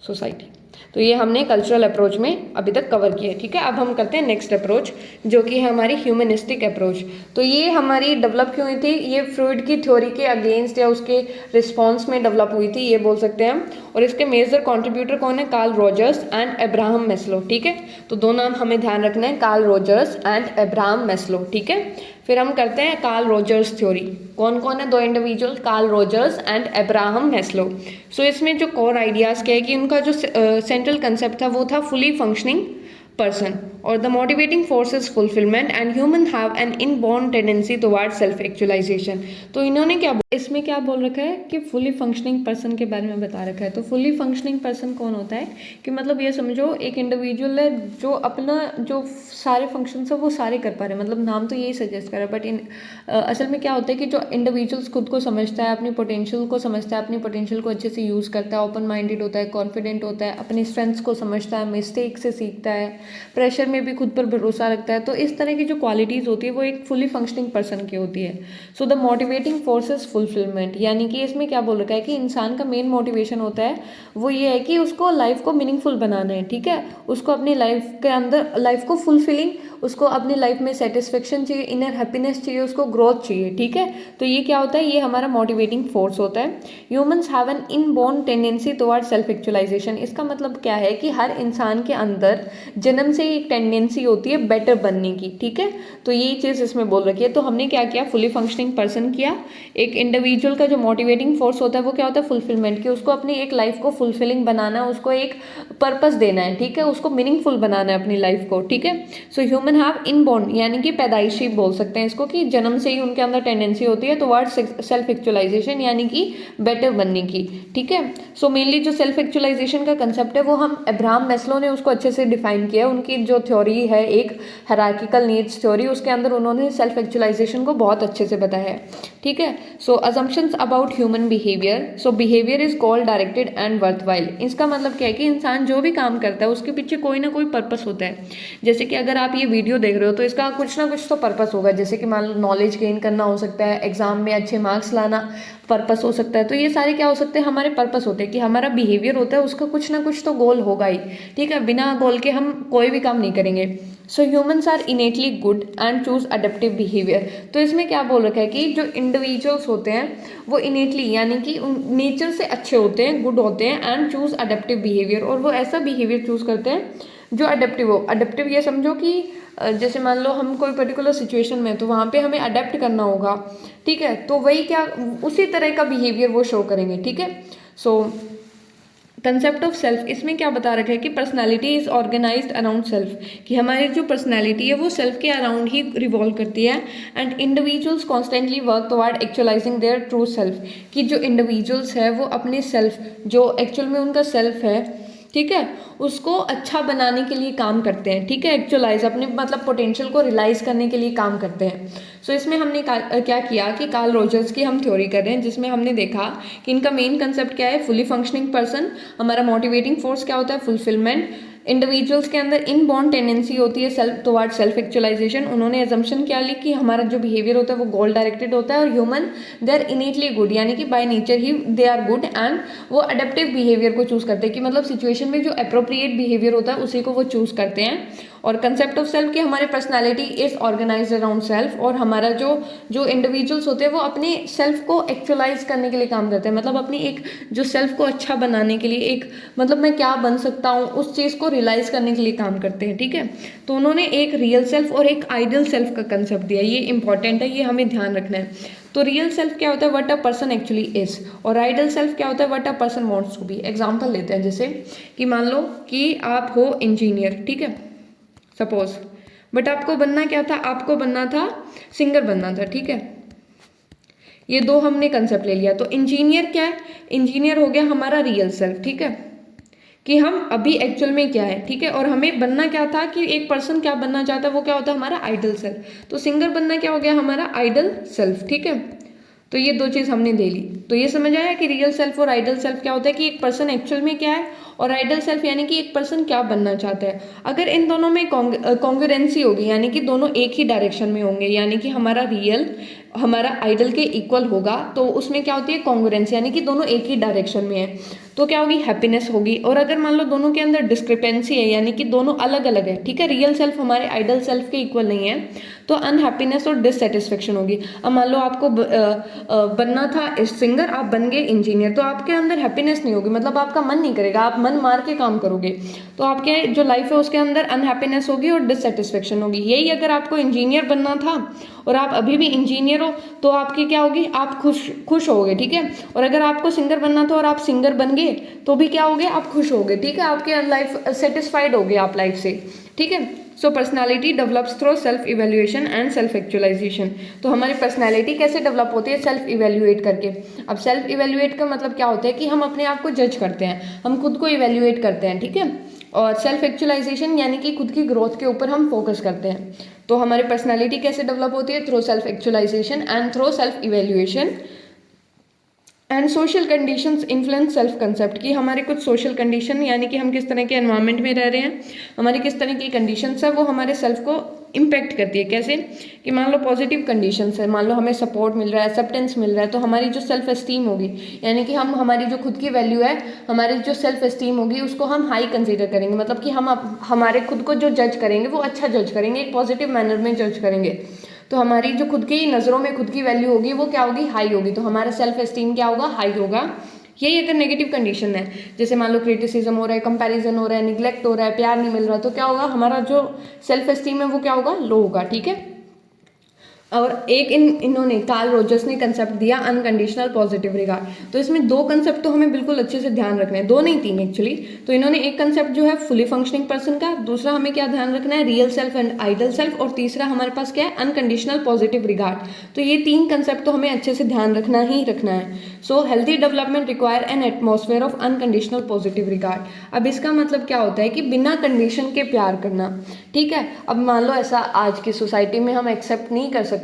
सोसाइटी। तो ये हमने कल्चरल अप्रोच में अभी तक कवर किया है, ठीक है। अब हम करते हैं नेक्स्ट अप्रोच जो कि है हमारी ह्यूमनिस्टिक अप्रोच। तो ये हमारी डेवलप क्यों हुई थी, ये फ्रूड की थ्योरी के अगेंस्ट या उसके रिस्पॉन्स में डेवलप हुई थी, ये बोल सकते हैं हम। और इसके मेजर कॉन्ट्रीब्यूटर कौन है, Karl Rogers and Abraham Maslow, ठीक है। तो दो नाम हमें ध्यान रखना है, Karl Rogers and Abraham Maslow, ठीक है। फिर हम करते हैं कार्ल रॉजर्स थ्योरी। कौन कौन है दो individual, Carl Rogers and Abraham Maslow. So इसमें जो कोर आइडियाज़ क्या है कि उनका जो सेंट्रल कंसेप्ट था वो था fully functioning person, or the motivating force is fulfillment and human have an inborn tendency towards self actualization। तो इन्होंने क्या इसमें क्या बोल रखा है कि फुली फंक्शनिंग पर्सन के बारे में बता रखा है। तो फुली फंक्शनिंग पर्सन कौन होता है कि मतलब ये समझो एक इंडिविजुअल है जो अपना जो सारे फंक्शंस है वो सारे कर पा रहे हैं, मतलब नाम तो यही सजेस्ट कर रहा है, बट असल में क्या होता है कि जो इंडिविजुअल्स खुद को समझता है, अपनी पोटेंशियल को समझता है, अपनी पोटेंशियल को अच्छे से यूज़ करता है, ओपन माइंडेड होता है, कॉन्फिडेंट होता है, अपनी स्ट्रेंथ्स को समझता है, मिस्टेक से सीखता है, प्रेशर में भी खुद पर भरोसा रखता है। तो इस तरह की जो क्वालिटीज़ होती है वो एक फुली फंक्शनिंग पर्सन की होती है। So the motivating force is fulfilment, यानी कि इसमें क्या बोल रखा है कि इंसान का मेन मोटिवेशन होता है वो ये है कि उसको लाइफ को मीनिंगफुल बनाना है, ठीक है, उसको अपनी लाइफ के अंदर लाइफ को फुलफिलिंग, उसको अपनी लाइफ में सेटिस्फेक्शन चाहिए, इनर हैप्पीनेस चाहिए, उसको ग्रोथ चाहिए, ठीक है। तो ये क्या होता है, ये हमारा मोटिवेटिंग फोर्स होता है। Humans have an inborn tendency toward self actualisation. इसका मतलब क्या है कि हर इंसान के अंदर जन्म से एक टेंडेंसी होती है बेटर बनने की, ठीक है। तो यही चीज़ इसमें बोल रखी है। तो हमने क्या किया, फुली फंक्शनिंग पर्सन किया। एक इंडिविजुअल का जो मोटिवेटिंग फोर्स होता है वो क्या होता है, फुलफिलमेंट, कि उसको अपनी एक लाइफ को फुलफिलिंग बनाना है, उसको एक पर्पस देना है, ठीक है, उसको मीनिंगफुल बनाना है अपनी लाइफ को, ठीक है। सो ह्यूमन हैव इनबॉर्न, यानी कि पैदाइशी बोल सकते हैं इसको, कि जन्म से ही उनके अंदर टेंडेंसी होती है टुवर्ड्स सेल्फ एक्चुअलाइजेशन, यानी कि बेटर बनने की, ठीक है। सो मेनली जो सेल्फ एक्चुअलाइजेशन का कंसेप्ट है वो हम अब्राहम मैस्लो ने उसको अच्छे से डिफाइन किया। उनकी जो थ्योरी है एक हायरार्किकल नीड्स थ्योरी, उसके अंदर उन्होंने सेल्फ एक्चुअलाइजेशन को बहुत अच्छे से बताया है, ठीक है। So assumptions about human behaviour. So behaviour is called directed and worthwhile. इसका मतलब क्या है कि इंसान जो भी काम करता है उसके पीछे कोई ना कोई पर्पस होता है। जैसे कि अगर आप ये वीडियो देख रहे हो तो इसका कुछ ना कुछ तो पर्पस होगा, जैसे कि मान लो नॉलेज गेन करना हो सकता है, एग्जाम में अच्छे मार्क्स लाना पर्पस हो सकता है। तो ये सारे क्या हो सकते हैं, हमारे पर्पस होते हैं, कि हमारा बिहेवियर होता है उसका कुछ ना कुछ तो गोल होगा ही, ठीक है। बिना गोल के हम कोई भी काम नहीं करेंगे। So humans are innately good and choose adaptive behaviour. तो इसमें क्या बोल रखा है कि जो इंडिविजुअल्स होते हैं वो इनेटली यानी कि नेचर से अच्छे होते हैं, गुड होते हैं, एंड चूज अडेप्टिव बिहेवियर, और वो ऐसा बिहेवियर चूज करते हैं जो अडेप्टिव हो। अडेप्टिव ये समझो कि जैसे मान लो हम कोई पर्टिकुलर सिचुएशन में, तो वहाँ पे हमें अडेप्ट करना होगा, ठीक है, तो वही क्या उसी तरह का बिहेवियर वो शो करेंगे, ठीक है। सो कंसेप्ट ऑफ सेल्फ, इसमें क्या बता रखा है कि personality is organised around self, कि हमारी जो पर्सनालिटी है वो सेल्फ के अराउंड ही रिवॉल्व करती है। And individuals constantly work toward actualizing their true self, कि जो इंडिविजुअल्स है वो अपने सेल्फ, जो एक्चुअल में उनका सेल्फ है, ठीक है, उसको अच्छा बनाने के लिए काम करते हैं, ठीक है, एक्चुअलाइज अपने मतलब पोटेंशियल को रियलाइज करने के लिए काम करते हैं। सो इसमें हमने क्या किया कि कार्ल रोजर्स की हम थ्योरी कर रहे हैं, जिसमें हमने देखा कि इनका मेन कंसेप्ट क्या है, फुली फंक्शनिंग पर्सन। हमारा मोटिवेटिंग फोर्स क्या होता है, फुलफिलमेंट। इंडिविजुअल्स के अंदर इनबॉर्न टेंडेंसी होती है सेल्फ टुवर्ड सेल्फ एक्चुअलाइजेशन। उन्होंने एजम्पशन क्या ली कि हमारा जो बिहेवियर होता है वो गोल डायरेक्टेड होता है, और human they are innately good, यानी कि बाय नेचर ही दे आर गुड, एंड वो अडेप्टिव बिहेवियर को चूज करते हैं, कि मतलब सिचुएशन में जो अप्रोप्रिएट बिहेवियर होता है उसी को वो चूज करते हैं। और कंसेप्ट ऑफ सेल्फ की हमारी personality is organised around self, और हमारा जो इंडिविजुअल्स होते हैं वो अपने सेल्फ को एक्चुअलाइज करने के लिए काम करते हैं, मतलब अपनी एक जो सेल्फ को अच्छा बनाने के लिए, एक मतलब मैं क्या बन सकता हूँ उस चीज़ को रियलाइज करने के लिए काम करते हैं, ठीक है। तो उन्होंने एक रियल सेल्फ और एक आइडियल सेल्फ का कंसेप्ट दिया, ये इंपॉर्टेंट है, ये हमें ध्यान रखना है। तो रियल सेल्फ क्या होता है, what a person actually is, और आइडियल सेल्फ क्या होता है, what a person wants to be. Example लेते हैं, जैसे कि मान लो कि आप हो इंजीनियर, ठीक है, सपोज, बट आपको बनना क्या था, आपको बनना था सिंगर बनना था, ठीक है। ये दो हमने कंसेप्ट ले लिया। तो इंजीनियर क्या है, इंजीनियर हो गया हमारा रियल सेल्फ, ठीक है, कि हम अभी एक्चुअल में क्या है, ठीक है, और हमें बनना क्या था, कि एक पर्सन क्या बनना चाहता है वो क्या होता है हमारा आइडल सेल्फ। तो सिंगर बनना क्या हो गया हमारा आइडल सेल्फ, ठीक है। तो ये दो चीज़ हमने ले ली। तो ये समझ आया कि रियल सेल्फ और आइडल सेल्फ क्या होता है, कि एक पर्सन एक्चुअल में क्या है, और आइडल सेल्फ यानी कि एक पर्सन क्या बनना चाहता है। अगर इन दोनों में कॉन्ग्रुएंसी होगी, यानी कि दोनों एक ही डायरेक्शन में होंगे, यानी कि हमारा रियल हमारा आइडल के इक्वल होगा, तो उसमें क्या होती है कॉन्ग्रुएंसी, यानी कि दोनों एक ही डायरेक्शन में है, तो क्या होगी हैप्पीनेस होगी। और अगर मान लो दोनों के अंदर डिस्क्रिपेंसी है, यानी कि दोनों अलग अलग है, ठीक है, रियल सेल्फ हमारे आइडल सेल्फ के इक्वल नहीं है, तो अनहैप्पीनेस और डिससेटिस्फेक्शन होगी। अब मान लो आपको बनना था सिंगर, आप बन गए इंजीनियर, तो आपके अंदर हैप्पीनेस नहीं होगी, मतलब आपका मन नहीं करेगा, आप मन मार के काम करोगे, तो आपके जो लाइफ है उसके अंदर अनहैप्पीनेस होगी और डिससेटिस्फेक्शन होगी। यही अगर आपको इंजीनियर बनना था और आप अभी भी इंजीनियर हो, तो आपकी क्या होगी, आप खुश होगे, ठीक है। और अगर आपको सिंगर बनना था और आप सिंगर बन गए, तो भी क्या होगे, आप खुश होगे, ठीक है, आपके लाइफ सेटिस्फाइड होगे आप लाइफ से, ठीक है। So personality develops through self evaluation and self actualisation. तो हमारी पर्सनैलिटी कैसे डेवलप होती है, सेल्फ इवेल्युएट करके। अब सेल्फ इवेल्युएट का मतलब क्या होता है, कि हम अपने आप को जज करते हैं, हम खुद को इवेल्युएट करते हैं, ठीक है। और सेल्फ एक्चुअलाइजेशन यानी कि खुद की ग्रोथ के ऊपर हम फोकस करते हैं। तो हमारी पर्सनैलिटी कैसे डेवलप होती है, through self actualisation and through self evaluation. And social conditions influence self concept, की हमारे कुछ सोशल कंडीशन, यानी कि हम किस तरह के एनवायरनमेंट में रह रहे हैं, हमारी किस तरह की कंडीशंस है, वो हमारे सेल्फ को इम्पैक्ट करती है। कैसे, कि मान लो पॉजिटिव कंडीशंस है, मान लो हमें सपोर्ट मिल रहा है, एक्सेप्टेंस मिल रहा है, तो हमारी जो सेल्फ एस्टीम होगी, यानी कि हम हमारी जो खुद की वैल्यू है, हमारी जो सेल्फ एस्टीम होगी उसको हम हाई कंसीडर करेंगे, मतलब कि हम हमारे खुद को जो जज करेंगे वो अच्छा जज करेंगे, एक पॉजिटिव मैनर में जज करेंगे। तो हमारी जो खुद की नज़रों में खुद की वैल्यू होगी वो क्या होगी, हाई होगी, तो हमारा सेल्फ एस्टीम क्या होगा, हाई होगा। यही अगर नेगेटिव कंडीशन है, जैसे मान लो क्रिटिसिज्म हो रहा है, कंपैरिजन हो रहा है, निग्लेक्ट हो रहा है, प्यार नहीं मिल रहा, तो क्या होगा, हमारा जो सेल्फ एस्टीम है वो क्या होगा, लो होगा, ठीक है। और एक इन्होंने कार्ल रोजर्स ने कंसेप्ट दिया अनकंडीशनल पॉजिटिव रिगार्ड। तो इसमें दो कंसेप्ट तो हमें बिल्कुल अच्छे से ध्यान रखना है, दो नहीं तीन एक्चुअली। तो इन्होंने एक कंसेप्ट जो है फुली फंक्शनिंग पर्सन का, दूसरा हमें क्या ध्यान रखना है, real self and idol self, और तीसरा हमारे पास क्या है, अनकंडीशनल पॉजिटिव रिगार्ड। तो ये तीन कंसेप्ट तो हमें अच्छे से ध्यान रखना ही रखना है। So healthy development require an atmosphere of unconditional positive regard. अब इसका मतलब क्या होता है, कि बिना कंडीशन के प्यार करना, ठीक है। अब मान लो ऐसा आज की सोसाइटी में हम एक्सेप्ट नहीं कर सकते,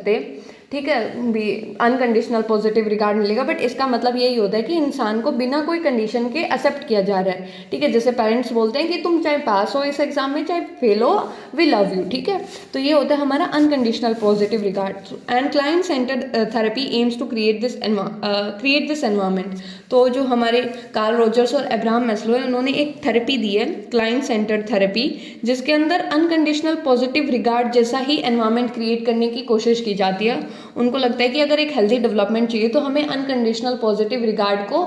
ठीक है, भी अनकंडीशनल पॉजिटिव रिगार्ड मिलेगा, बट इसका मतलब यही होता है कि इंसान को बिना कोई कंडीशन के एक्सेप्ट किया जा रहा है। ठीक है, जैसे पेरेंट्स बोलते हैं कि तुम चाहे पास हो इस एग्जाम में चाहे फेल हो, वी लव यू। ठीक है, तो ये होता है हमारा unconditional positive regard. And client centred therapy aims to create this environment. तो जो हमारे कार्ल रॉजर्स और अब्राहम मैस्लो है, उन्होंने एक थेरेपी दी है, क्लाइंट सेंटर्ड थेरेपी, जिसके अंदर अनकंडीशनल पॉजिटिव रिगार्ड जैसा ही एनवायरमेंट क्रिएट करने की कोशिश की जाती है। उनको लगता है कि अगर एक हेल्दी डेवलपमेंट चाहिए तो हमें अनकंडीशनल पॉजिटिव रिगार्ड को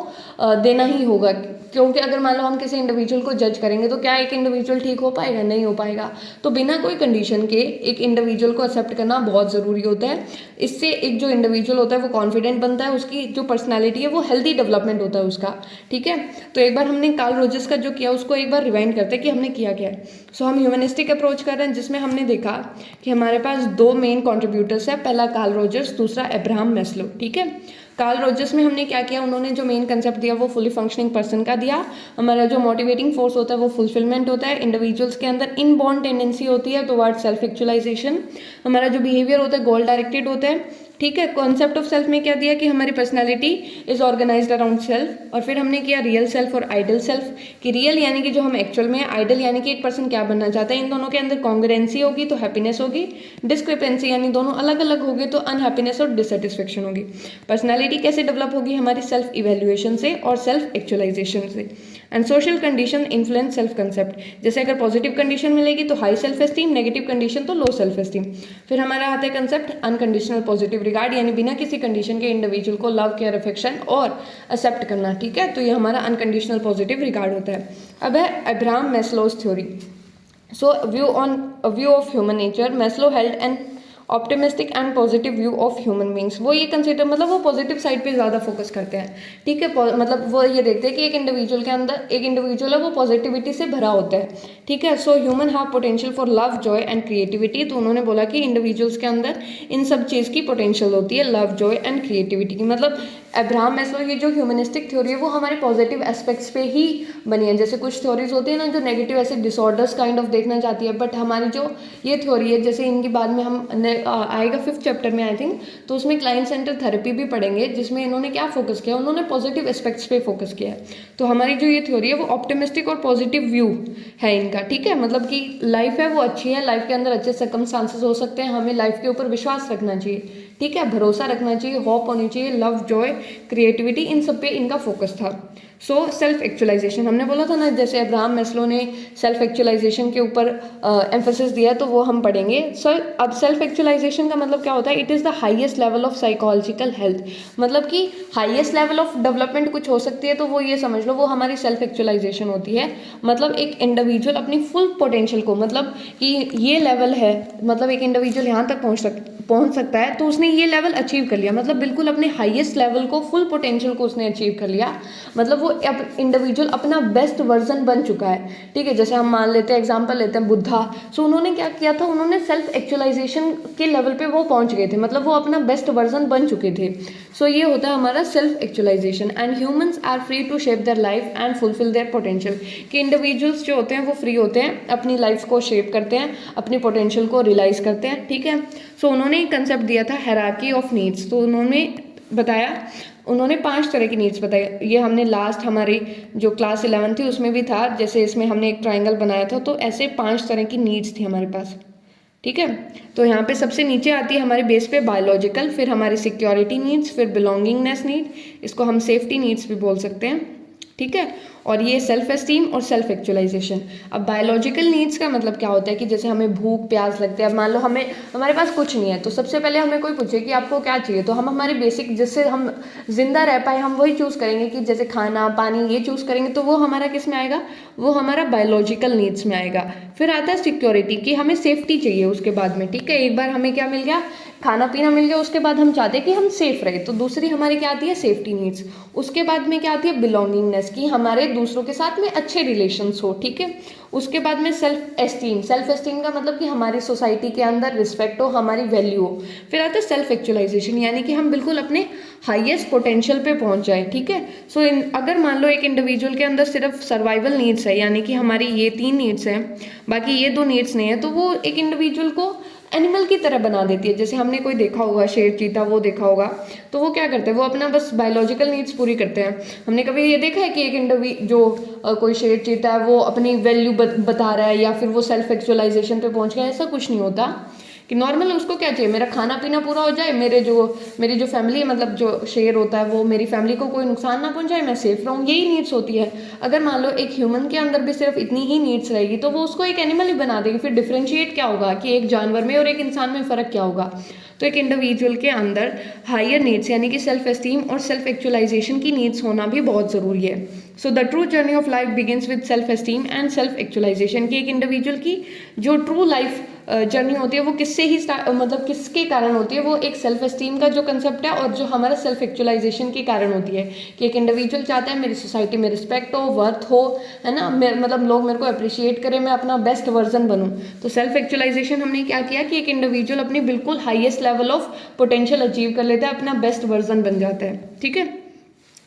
देना ही होगा, क्योंकि अगर मान लो हम किसी इंडिविजुअल को जज करेंगे तो क्या एक इंडिविजुअल ठीक हो पाएगा? नहीं हो पाएगा। तो बिना कोई कंडीशन के एक इंडिविजुअल को एक्सेप्ट करना बहुत ज़रूरी होता है। इससे एक जो इंडिविजुअल होता है वो कॉन्फिडेंट बनता है, उसकी जो पर्सनैलिटी है वो हेल्दी डेवलपमेंट होता है उसका। ठीक है, तो एक बार हमने कार्ल रॉजर्स का जो किया उसको एक बार रिवाइंड करते हैं कि हमने किया क्या है। सो हम ह्यूमनिस्टिक अप्रोच कर रहे हैं, जिसमें हमने देखा कि हमारे पास दो मेन कॉन्ट्रीब्यूटर्स है, पहला कार्ल रॉजर्स, दूसरा अब्राहम मैस्लो। ठीक है, कार्ल रॉजर्स में हमने क्या किया, उन्होंने जो मेन कंसेप्ट दिया वो फुली फंक्शनिंग पर्सन का दिया। हमारा जो मोटिवेटिंग फोर्स होता है वो फुलफिलमेंट होता है। इंडिविजुअल्स के अंदर इनबॉर्न टेंडेंसी होती है टुवर्ड्स सेल्फ एक्चुअलाइजेशन। हमारा जो बिहेवियर होता है गोल डायरेक्टेड होता है। ठीक है, कॉन्सेप्ट ऑफ सेल्फ में क्या दिया कि हमारी personality is organised around self. और फिर हमने किया रियल सेल्फ और आइडल सेल्फ, कि रियल यानी कि जो हम एक्चुअल में है, आइडल यानी कि एक पर्सन क्या बनना चाहता है। इन दोनों के अंदर कॉन्ग्रुएंसी होगी तो हैप्पीनेस होगी, डिस्क्रिपेंसी यानी दोनों अलग अलग होगी तो अनहैप्पीनेस और डिससेटिस्फेक्शन होगी। पर्सनैलिटी कैसे डेवलप होगी? हमारी सेल्फ इवेल्युएशन से और सेल्फ एक्चुअलाइजेशन से। And social condition influence self concept, जैसे अगर पॉजिटिव कंडीशन मिलेगी तो high self esteem, negative condition तो लो सेल्फ एस्टीम। फिर हमारा आता है कंसेप्ट अनकंडीशनल पॉजिटिव रिगार्ड, यानी बिना किसी कंडीशन के इंडिविजुअल को लव, केयर, अफेक्शन और एक्सेप्ट करना। ठीक है, तो ये हमारा अनकंडीशनल पॉजिटिव रिगार्ड होता है। अब है Abraham Maslow's theory. So view of human nature, Maslow held N optimistic and positive view of human beings. वो ये कंसिडर, मतलब वो पॉजिटिव साइड पे ज़्यादा फोकस करते हैं। ठीक है, मतलब वो ये देखते हैं कि एक इंडिविजुअल के अंदर, एक इंडिविजुअल है वो पॉजिटिविटी से भरा होता है। ठीक है, so human have potential for love, Joy and creativity. तो उन्होंने बोला कि इंडिविजुअल्स के अंदर इन सब चीज़ की पोटेंशियल होती है, लव, जॉय एंड क्रिएटिविटी की। मतलब अब्राहम मैस्लो ये जो ह्यूमनिस्टिक थ्योरी है वो हमारे पॉजिटिव एस्पेक्ट्स पे ही बनी है। जैसे कुछ थ्योरीज होती है ना जो नेगेटिव ऐसे डिसऑर्डर्स काइंड ऑफ देखना चाहती है, बट हमारी जो ये थ्योरी है, जैसे इनकी बाद में हम आएगा 5th चैप्टर में आई थिंक, तो उसमें क्लाइंट सेंटर थेरेपी भी पढ़ेंगे, जिसमें इन्होंने क्या फोकस किया, उन्होंने पॉजिटिव एस्पेक्ट्स पे फोकस किया है। तो हमारी जो ये थ्योरी है वो ऑप्टिमिस्टिक और पॉजिटिव व्यू है इनका। ठीक है, मतलब कि लाइफ है वो अच्छी है, लाइफ के अंदर अच्छे सर्कमस्टांसेस हो सकते हैं, हमें लाइफ के ऊपर विश्वास रखना चाहिए। ठीक है, भरोसा रखना चाहिए, होप होनी चाहिए, लव, जॉय, क्रिएटिविटी, इन सब पे इनका फोकस था। सो सेल्फ एक्चुअलाइजेशन, हमने बोला था ना, जैसे अब्राहम मैस्लो ने सेल्फ एक्चुअलाइजेशन के ऊपर एम्फोसिस दिया, तो वो हम पढ़ेंगे। अब सेल्फ एक्चुअलाइजेशन का मतलब क्या होता है? It is the highest level of psychological health. मतलब कि हाईएस्ट लेवल ऑफ डेवलपमेंट कुछ हो सकती है तो वो ये समझ लो वो हमारी सेल्फ एक्चुअलाइजेशन होती है। मतलब एक इंडिविजुअल अपनी फुल पोटेंशियल को, मतलब कि ये लेवल है, मतलब एक इंडिविजुअल यहाँ तक पहुँच सकता है तो उसने ये लेवल अचीव कर लिया, मतलब बिल्कुल अपने हाईएस्ट लेवल को, फुल पोटेंशियल को उसने अचीव कर लिया। मतलब वो इंडिविजुअल अपना बेस्ट वर्जन बन चुका है। ठीक है, जैसे हम मान लेते हैं, एग्जांपल लेते हैं बुद्धा। सो उन्होंने क्या किया था, उन्होंने सेल्फ एक्चुअलाइजेशन के लेवल पे वो पहुंच गए थे, मतलब वो अपना बेस्ट वर्जन बन चुके थे। सो ये होता है हमारा self actualisation. And humans are free to shape their life and fulfil their potential, कि इंडिविजुअल्स जो होते हैं वो फ्री होते हैं, अपनी लाइफ को शेप करते हैं, अपनी पोटेंशियल को रियलाइज करते हैं। ठीक है, सो उन्होंने एक कंसेप्ट दिया था हायरार्की ऑफ नीड्स। तो उन्होंने बताया, उन्होंने 5 तरह की नीड्स बताई। ये हमने लास्ट हमारी जो क्लास 11 थी उसमें भी था, जैसे इसमें हमने एक ट्रायंगल बनाया था, तो ऐसे 5 तरह की नीड्स थी हमारे पास। ठीक है, तो यहाँ पे सबसे नीचे आती है हमारे बेस पे बायोलॉजिकल, फिर हमारी सिक्योरिटी नीड्स, फिर बिलोंगिंगनेस नीड, इसको हम सेफ्टी नीड्स भी बोल सकते हैं। ठीक है, और ये सेल्फ एस्टीम और सेल्फ एक्चुअलाइजेशन। अब बायोलॉजिकल नीड्स का मतलब क्या होता है कि जैसे हमें भूख प्यास लगती है, अब मान लो हमारे पास कुछ नहीं है, तो सबसे पहले हमें कोई पूछे कि आपको क्या चाहिए, तो हम हमारे बेसिक जिससे हम जिंदा रह पाए हम वही चूज़ करेंगे, कि जैसे खाना पानी ये चूज़ करेंगे, तो वो हमारा किस में आएगा, वो हमारा बायोलॉजिकल नीड्स में आएगा। फिर आता है सिक्योरिटी, कि हमें सेफ्टी चाहिए उसके बाद में। ठीक है, एक बार हमें क्या मिल गया, खाना पीना मिल गया, उसके बाद हम चाहते हैं कि हम सेफ रहे, तो दूसरी हमारी क्या आती है, सेफ्टी नीड्स। उसके बाद में क्या आती है, बिलोंगिंगनेस, की हमारे दूसरों के साथ में अच्छे रिलेशंस हो। ठीक है, उसके बाद में सेल्फ एस्टीम। सेल्फ एस्टीम का मतलब कि हमारी सोसाइटी के अंदर रिस्पेक्ट हो, हमारी वैल्यू हो। फिर आता है सेल्फ एक्चुअलाइजेशन, यानी कि हम बिल्कुल अपने हाईएस्ट पोटेंशियल पे पहुंच जाए। ठीक है, सो अगर मान लो एक इंडिविजुअल के अंदर सिर्फ सर्वाइवल नीड्स है, यानी कि हमारी ये 3 नीड्स हैं, बाकी ये 2 नीड्स नहीं है, तो वो एक इंडिविजुअल को एनिमल की तरह बना देती है। जैसे हमने कोई देखा होगा, शेर, चीता, वो देखा होगा, तो वो क्या करते हैं, वो अपना बस बायोलॉजिकल नीड्स पूरी करते हैं। हमने कभी ये देखा है कि एक कोई शेर, चीता है, वो अपनी वैल्यू बता रहा है या फिर वो सेल्फ एक्चुअलाइजेशन पे पहुंच गया? ऐसा कुछ नहीं होता। कि नॉर्मल उसको क्या चाहिए, मेरा खाना पीना पूरा हो जाए, मेरी जो फैमिली है, मतलब जो शेर होता है वो मेरी फैमिली को कोई नुकसान ना पहुंचाए, मैं सेफ रहूँ, यही नीड्स होती है। अगर मान लो एक ह्यूमन के अंदर भी सिर्फ इतनी ही नीड्स रहेगी तो वो उसको एक एनिमल ही बना देगी। फिर डिफरेंशिएट क्या होगा कि एक जानवर में और एक इंसान में फ़र्क क्या होगा? तो एक इंडिविजुअल के अंदर हायर नीड्स यानी कि सेल्फ एस्टीम और सेल्फ एक्चुअलाइजेशन की नीड्स होना भी बहुत ज़रूरी है। So the true journey of life begins with self esteem and self actualisation की एक इंडिविजुअल की जो ट्रू लाइफ जर्नी होती है वो किससे ही मतलब किसके कारण होती है? वो एक सेल्फ एस्टीम का जो कंसेप्ट है और जो हमारा सेल्फ एक्चुअलाइजेशन के कारण होती है कि एक इंडिविजुअल चाहता है मेरी सोसाइटी में रिस्पेक्ट हो, वर्थ हो, है ना, मतलब लोग मेरे को अप्रिशिएट करें, मैं अपना बेस्ट वर्जन बनूं। तो सेल्फ एक्चुअलाइजेशन हमने क्या किया कि एक इंडिविजुअल अपनी बिल्कुल highest level of potential achieve कर लेता है, अपना बेस्ट वर्जन बन जाता है। ठीक है।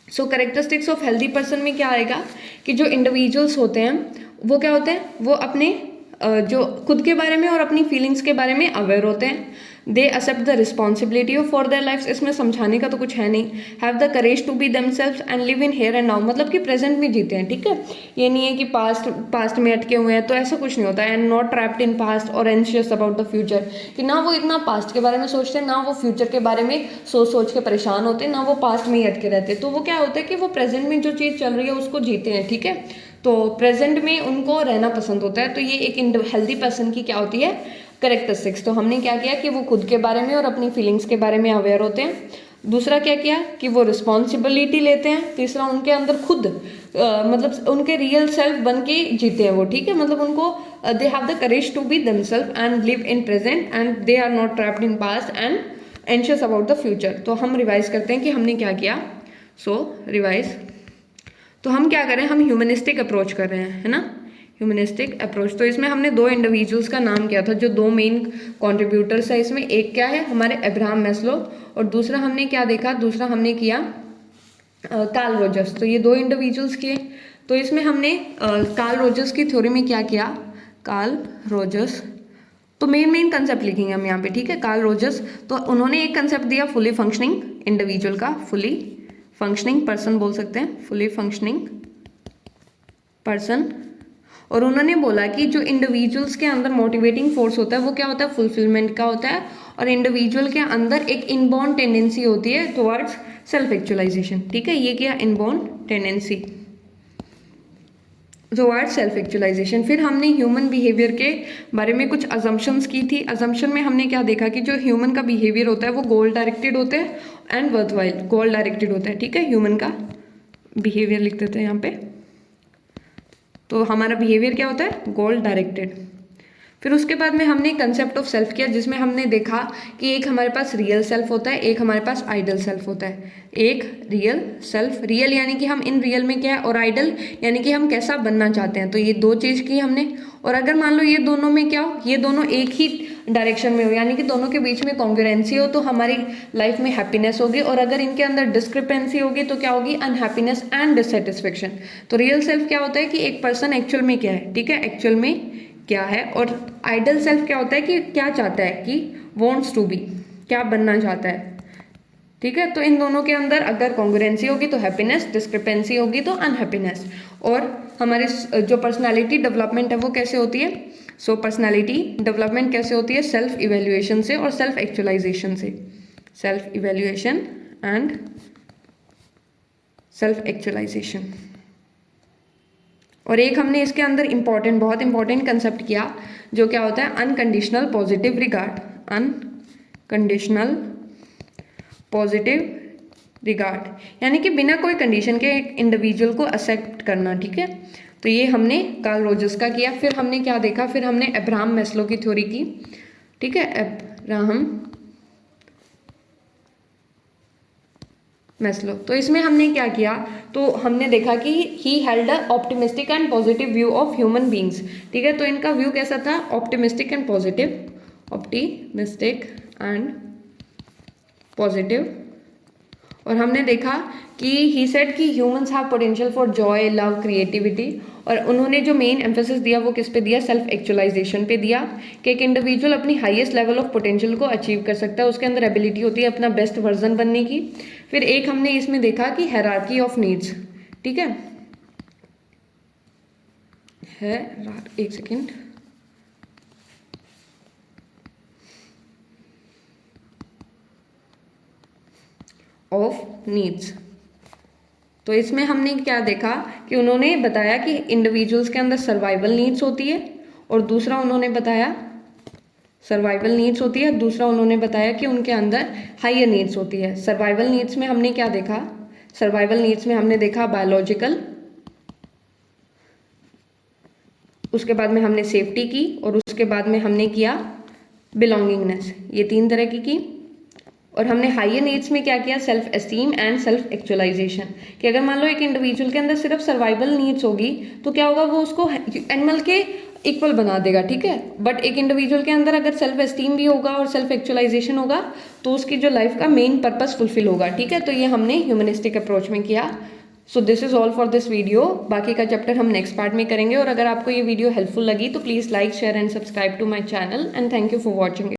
सो कैरेक्टरिस्टिक्स ऑफ हेल्दी पर्सन में क्या आएगा कि जो इंडिविजुअल्स होते हैं वो क्या होते हैं, वो अपने जो खुद के बारे में और अपनी फीलिंग्स के बारे में अवेयर होते हैं। They accept the responsibility of for their life, इसमें समझाने का तो कुछ है नहीं। Have the courage to be themselves and live in here and now, मतलब कि प्रेजेंट में जीते हैं। ठीक है, ये नहीं है कि पास्ट में अटके हुए हैं, तो ऐसा कुछ नहीं होता है। And not trapped in past और एंशियस अबाउट द फ्यूचर, कि ना वो इतना पास्ट के बारे में सोचते हैं, ना वो फ्यूचर के बारे में सोच के परेशान होते हैं, ना वो पास्ट में ही अटके रहते हैं। तो वो क्या होता है कि वो प्रेजेंट में जो चीज़ चल रही है उसको जीते हैं। ठीक है, तो प्रेजेंट में उनको रहना पसंद होता है। तो ये एक हेल्दी पर्सन की क्या होती है, करेक्टरिस्टिक्स। तो हमने क्या किया कि वो खुद के बारे में और अपनी फीलिंग्स के बारे में अवेयर होते हैं। दूसरा क्या किया कि वो रिस्पॉन्सिबिलिटी लेते हैं। तीसरा उनके अंदर खुद मतलब उनके रियल सेल्फ बन के जीते हैं वो। ठीक है, मतलब उनको they have the courage to be themself and live in present and they are not trapped in past and anxious about the future. तो हम रिवाइज करते हैं कि हमने क्या किया। रिवाइज, तो हम क्या कर रहे हैं, हम ह्यूमनिस्टिक अप्रोच कर रहे हैं, है ना, ह्यूमनिस्टिक अप्रोच। तो इसमें हमने दो इंडिविजुअल्स का नाम किया था जो दो मेन कॉन्ट्रीब्यूटर्स है इसमें। एक क्या है, हमारे अब्राहम मैस्लो, और दूसरा हमने क्या देखा, दूसरा हमने किया कार्ल रोजर्स। तो ये दो इंडिविजुअल्स किए। तो इसमें हमने कार्ल रोजर्स की थ्योरी में क्या किया, कार्ल रोजर्स, तो मेन कंसेप्ट लिखेंगे हम यहाँ पे। ठीक है, कार्ल रोजर्स, तो उन्होंने एक कंसेप्ट दिया फुली फंक्शनिंग इंडिविजुअल का, फुली फंक्शनिंग पर्सन बोल सकते हैं, फुली फंक्शनिंग पर्सन। और उन्होंने बोला कि जो इंडिविजुअल्स के अंदर मोटिवेटिंग फोर्स होता है वो क्या होता है, फुलफिलमेंट का होता है। और इंडिविजुअल के अंदर एक इनबॉर्न टेंडेंसी होती है टुवर्ड्स सेल्फ एक्चुअलाइजेशन। ठीक है, ये क्या, inborn tendency towards self actualisation. फिर हमने ह्यूमन बिहेवियर के बारे में कुछ अजम्पशंस की थी। अजम्पशन में हमने क्या देखा कि जो ह्यूमन का बिहेवियर होता है वो गोल डायरेक्टेड होता है एंड वर्थवाइल, गोल डायरेक्टेड होता है। ठीक है, ह्यूमन का बिहेवियर लिख देते हैं यहाँ पे। तो हमारा बिहेवियर क्या होता है, गोल डायरेक्टेड। फिर उसके बाद में हमने कंसेप्ट ऑफ सेल्फ किया जिसमें हमने देखा कि एक हमारे पास रियल सेल्फ होता है, एक हमारे पास आइडल सेल्फ होता है। एक रियल सेल्फ, रियल यानी कि हम इन रियल में क्या है, और आइडल यानी कि हम कैसा बनना चाहते हैं। तो ये दो चीज़ की हमने। और अगर मान लो ये दोनों में क्या हो, ये दोनों एक ही डायरेक्शन में हो, यानी कि दोनों के बीच में कॉन्ग्रुएंसी हो, तो हमारी लाइफ में हैप्पीनेस होगी। और अगर इनके अंदर डिस्क्रिपेंसी होगी तो क्या होगी, अनहैप्पीनेस एंड डिससेटिस्फेक्शन। तो रियल सेल्फ क्या होता है कि एक पर्सन एक्चुअल में क्या है, ठीक है, एक्चुअल में क्या है। और आइडल सेल्फ क्या होता है कि क्या चाहता है, कि वॉन्ट्स टू बी, क्या बनना चाहता है। ठीक है, तो इन दोनों के अंदर अगर कॉन्ग्रुएंसी होगी तो हैप्पीनेस, डिस्क्रिपेंसी होगी तो अनहैप्पीनेस। और हमारे जो पर्सनालिटी डेवलपमेंट है वो कैसे होती है, पर्सनालिटी डेवलपमेंट कैसे होती है, सेल्फ इवेल्युएशन से और सेल्फ एक्चुअलाइजेशन से, self evaluation and self actualisation. और एक हमने इसके अंदर बहुत इंपॉर्टेंट कंसेप्ट किया जो क्या होता है, unconditional positive regard, unconditional positive regard, यानी कि बिना कोई कंडीशन के एक इंडिविजुअल को एक्सेप्ट करना। ठीक है, तो ये हमने कार्ल रोजर्स का किया। फिर हमने क्या देखा, फिर हमने अब्राहम मैस्लो की थ्योरी की। ठीक है, अब्राहम मैस्लो, तो इसमें हमने क्या किया, तो हमने देखा कि he held a optimistic and positive view of human beings. ठीक है, तो इनका व्यू कैसा था, optimistic and positive, optimistic and positive. और हमने देखा कि ही सेड कि humans have potential for Joy, love, creativity, और उन्होंने जो मेन एम्फेसिस दिया वो किस पे दिया, सेल्फ एक्चुअलाइजेशन पे दिया, कि एक इंडिविजुअल अपनी हाईएस्ट लेवल ऑफ पोटेंशियल को अचीव कर सकता है, उसके अंदर एबिलिटी होती है अपना बेस्ट वर्जन बनने की। फिर एक हमने इसमें देखा कि हायरार्की ऑफ नीड्स, ठीक है, एक सेकेंड, ऑफ नीड्स। तो इसमें हमने क्या देखा कि उन्होंने बताया कि इंडिविजुअल्स के अंदर सर्वाइवल नीड्स होती है, और दूसरा उन्होंने बताया सर्वाइवल नीड्स होती है, दूसरा उन्होंने बताया कि उनके अंदर हायर नीड्स होती है। सर्वाइवल नीड्स में हमने क्या देखा, सर्वाइवल नीड्स में हमने देखा बायोलॉजिकल, उसके बाद में हमने सेफ्टी की, और उसके बाद में हमने किया बिलोंगिंगनेस, ये 3 तरह की। और हमने हायर नीड्स में क्या किया, self esteem and self actualisation, कि अगर मान लो एक इंडिविजुअल के अंदर सिर्फ सर्वाइवल नीड्स होगी तो क्या होगा, वो उसको एनिमल के इक्वल बना देगा, ठीक है। बट एक इंडिविजुअल के अंदर अगर सेल्फ एस्टीम भी होगा और सेल्फ एक्चुअलाइजेशन होगा तो उसकी जो लाइफ का मेन पर्पस फुलफिल होगा, ठीक है। तो ये हमने ह्यूमनिस्टिक अप्रोच में किया। So this is all for this video. बाकी का चैप्टर हम नेक्स्ट पार्ट में करेंगे, और अगर आपको ये वीडियो हेल्पफुल लगी तो please like, share and subscribe to my channel, and thank you for watching.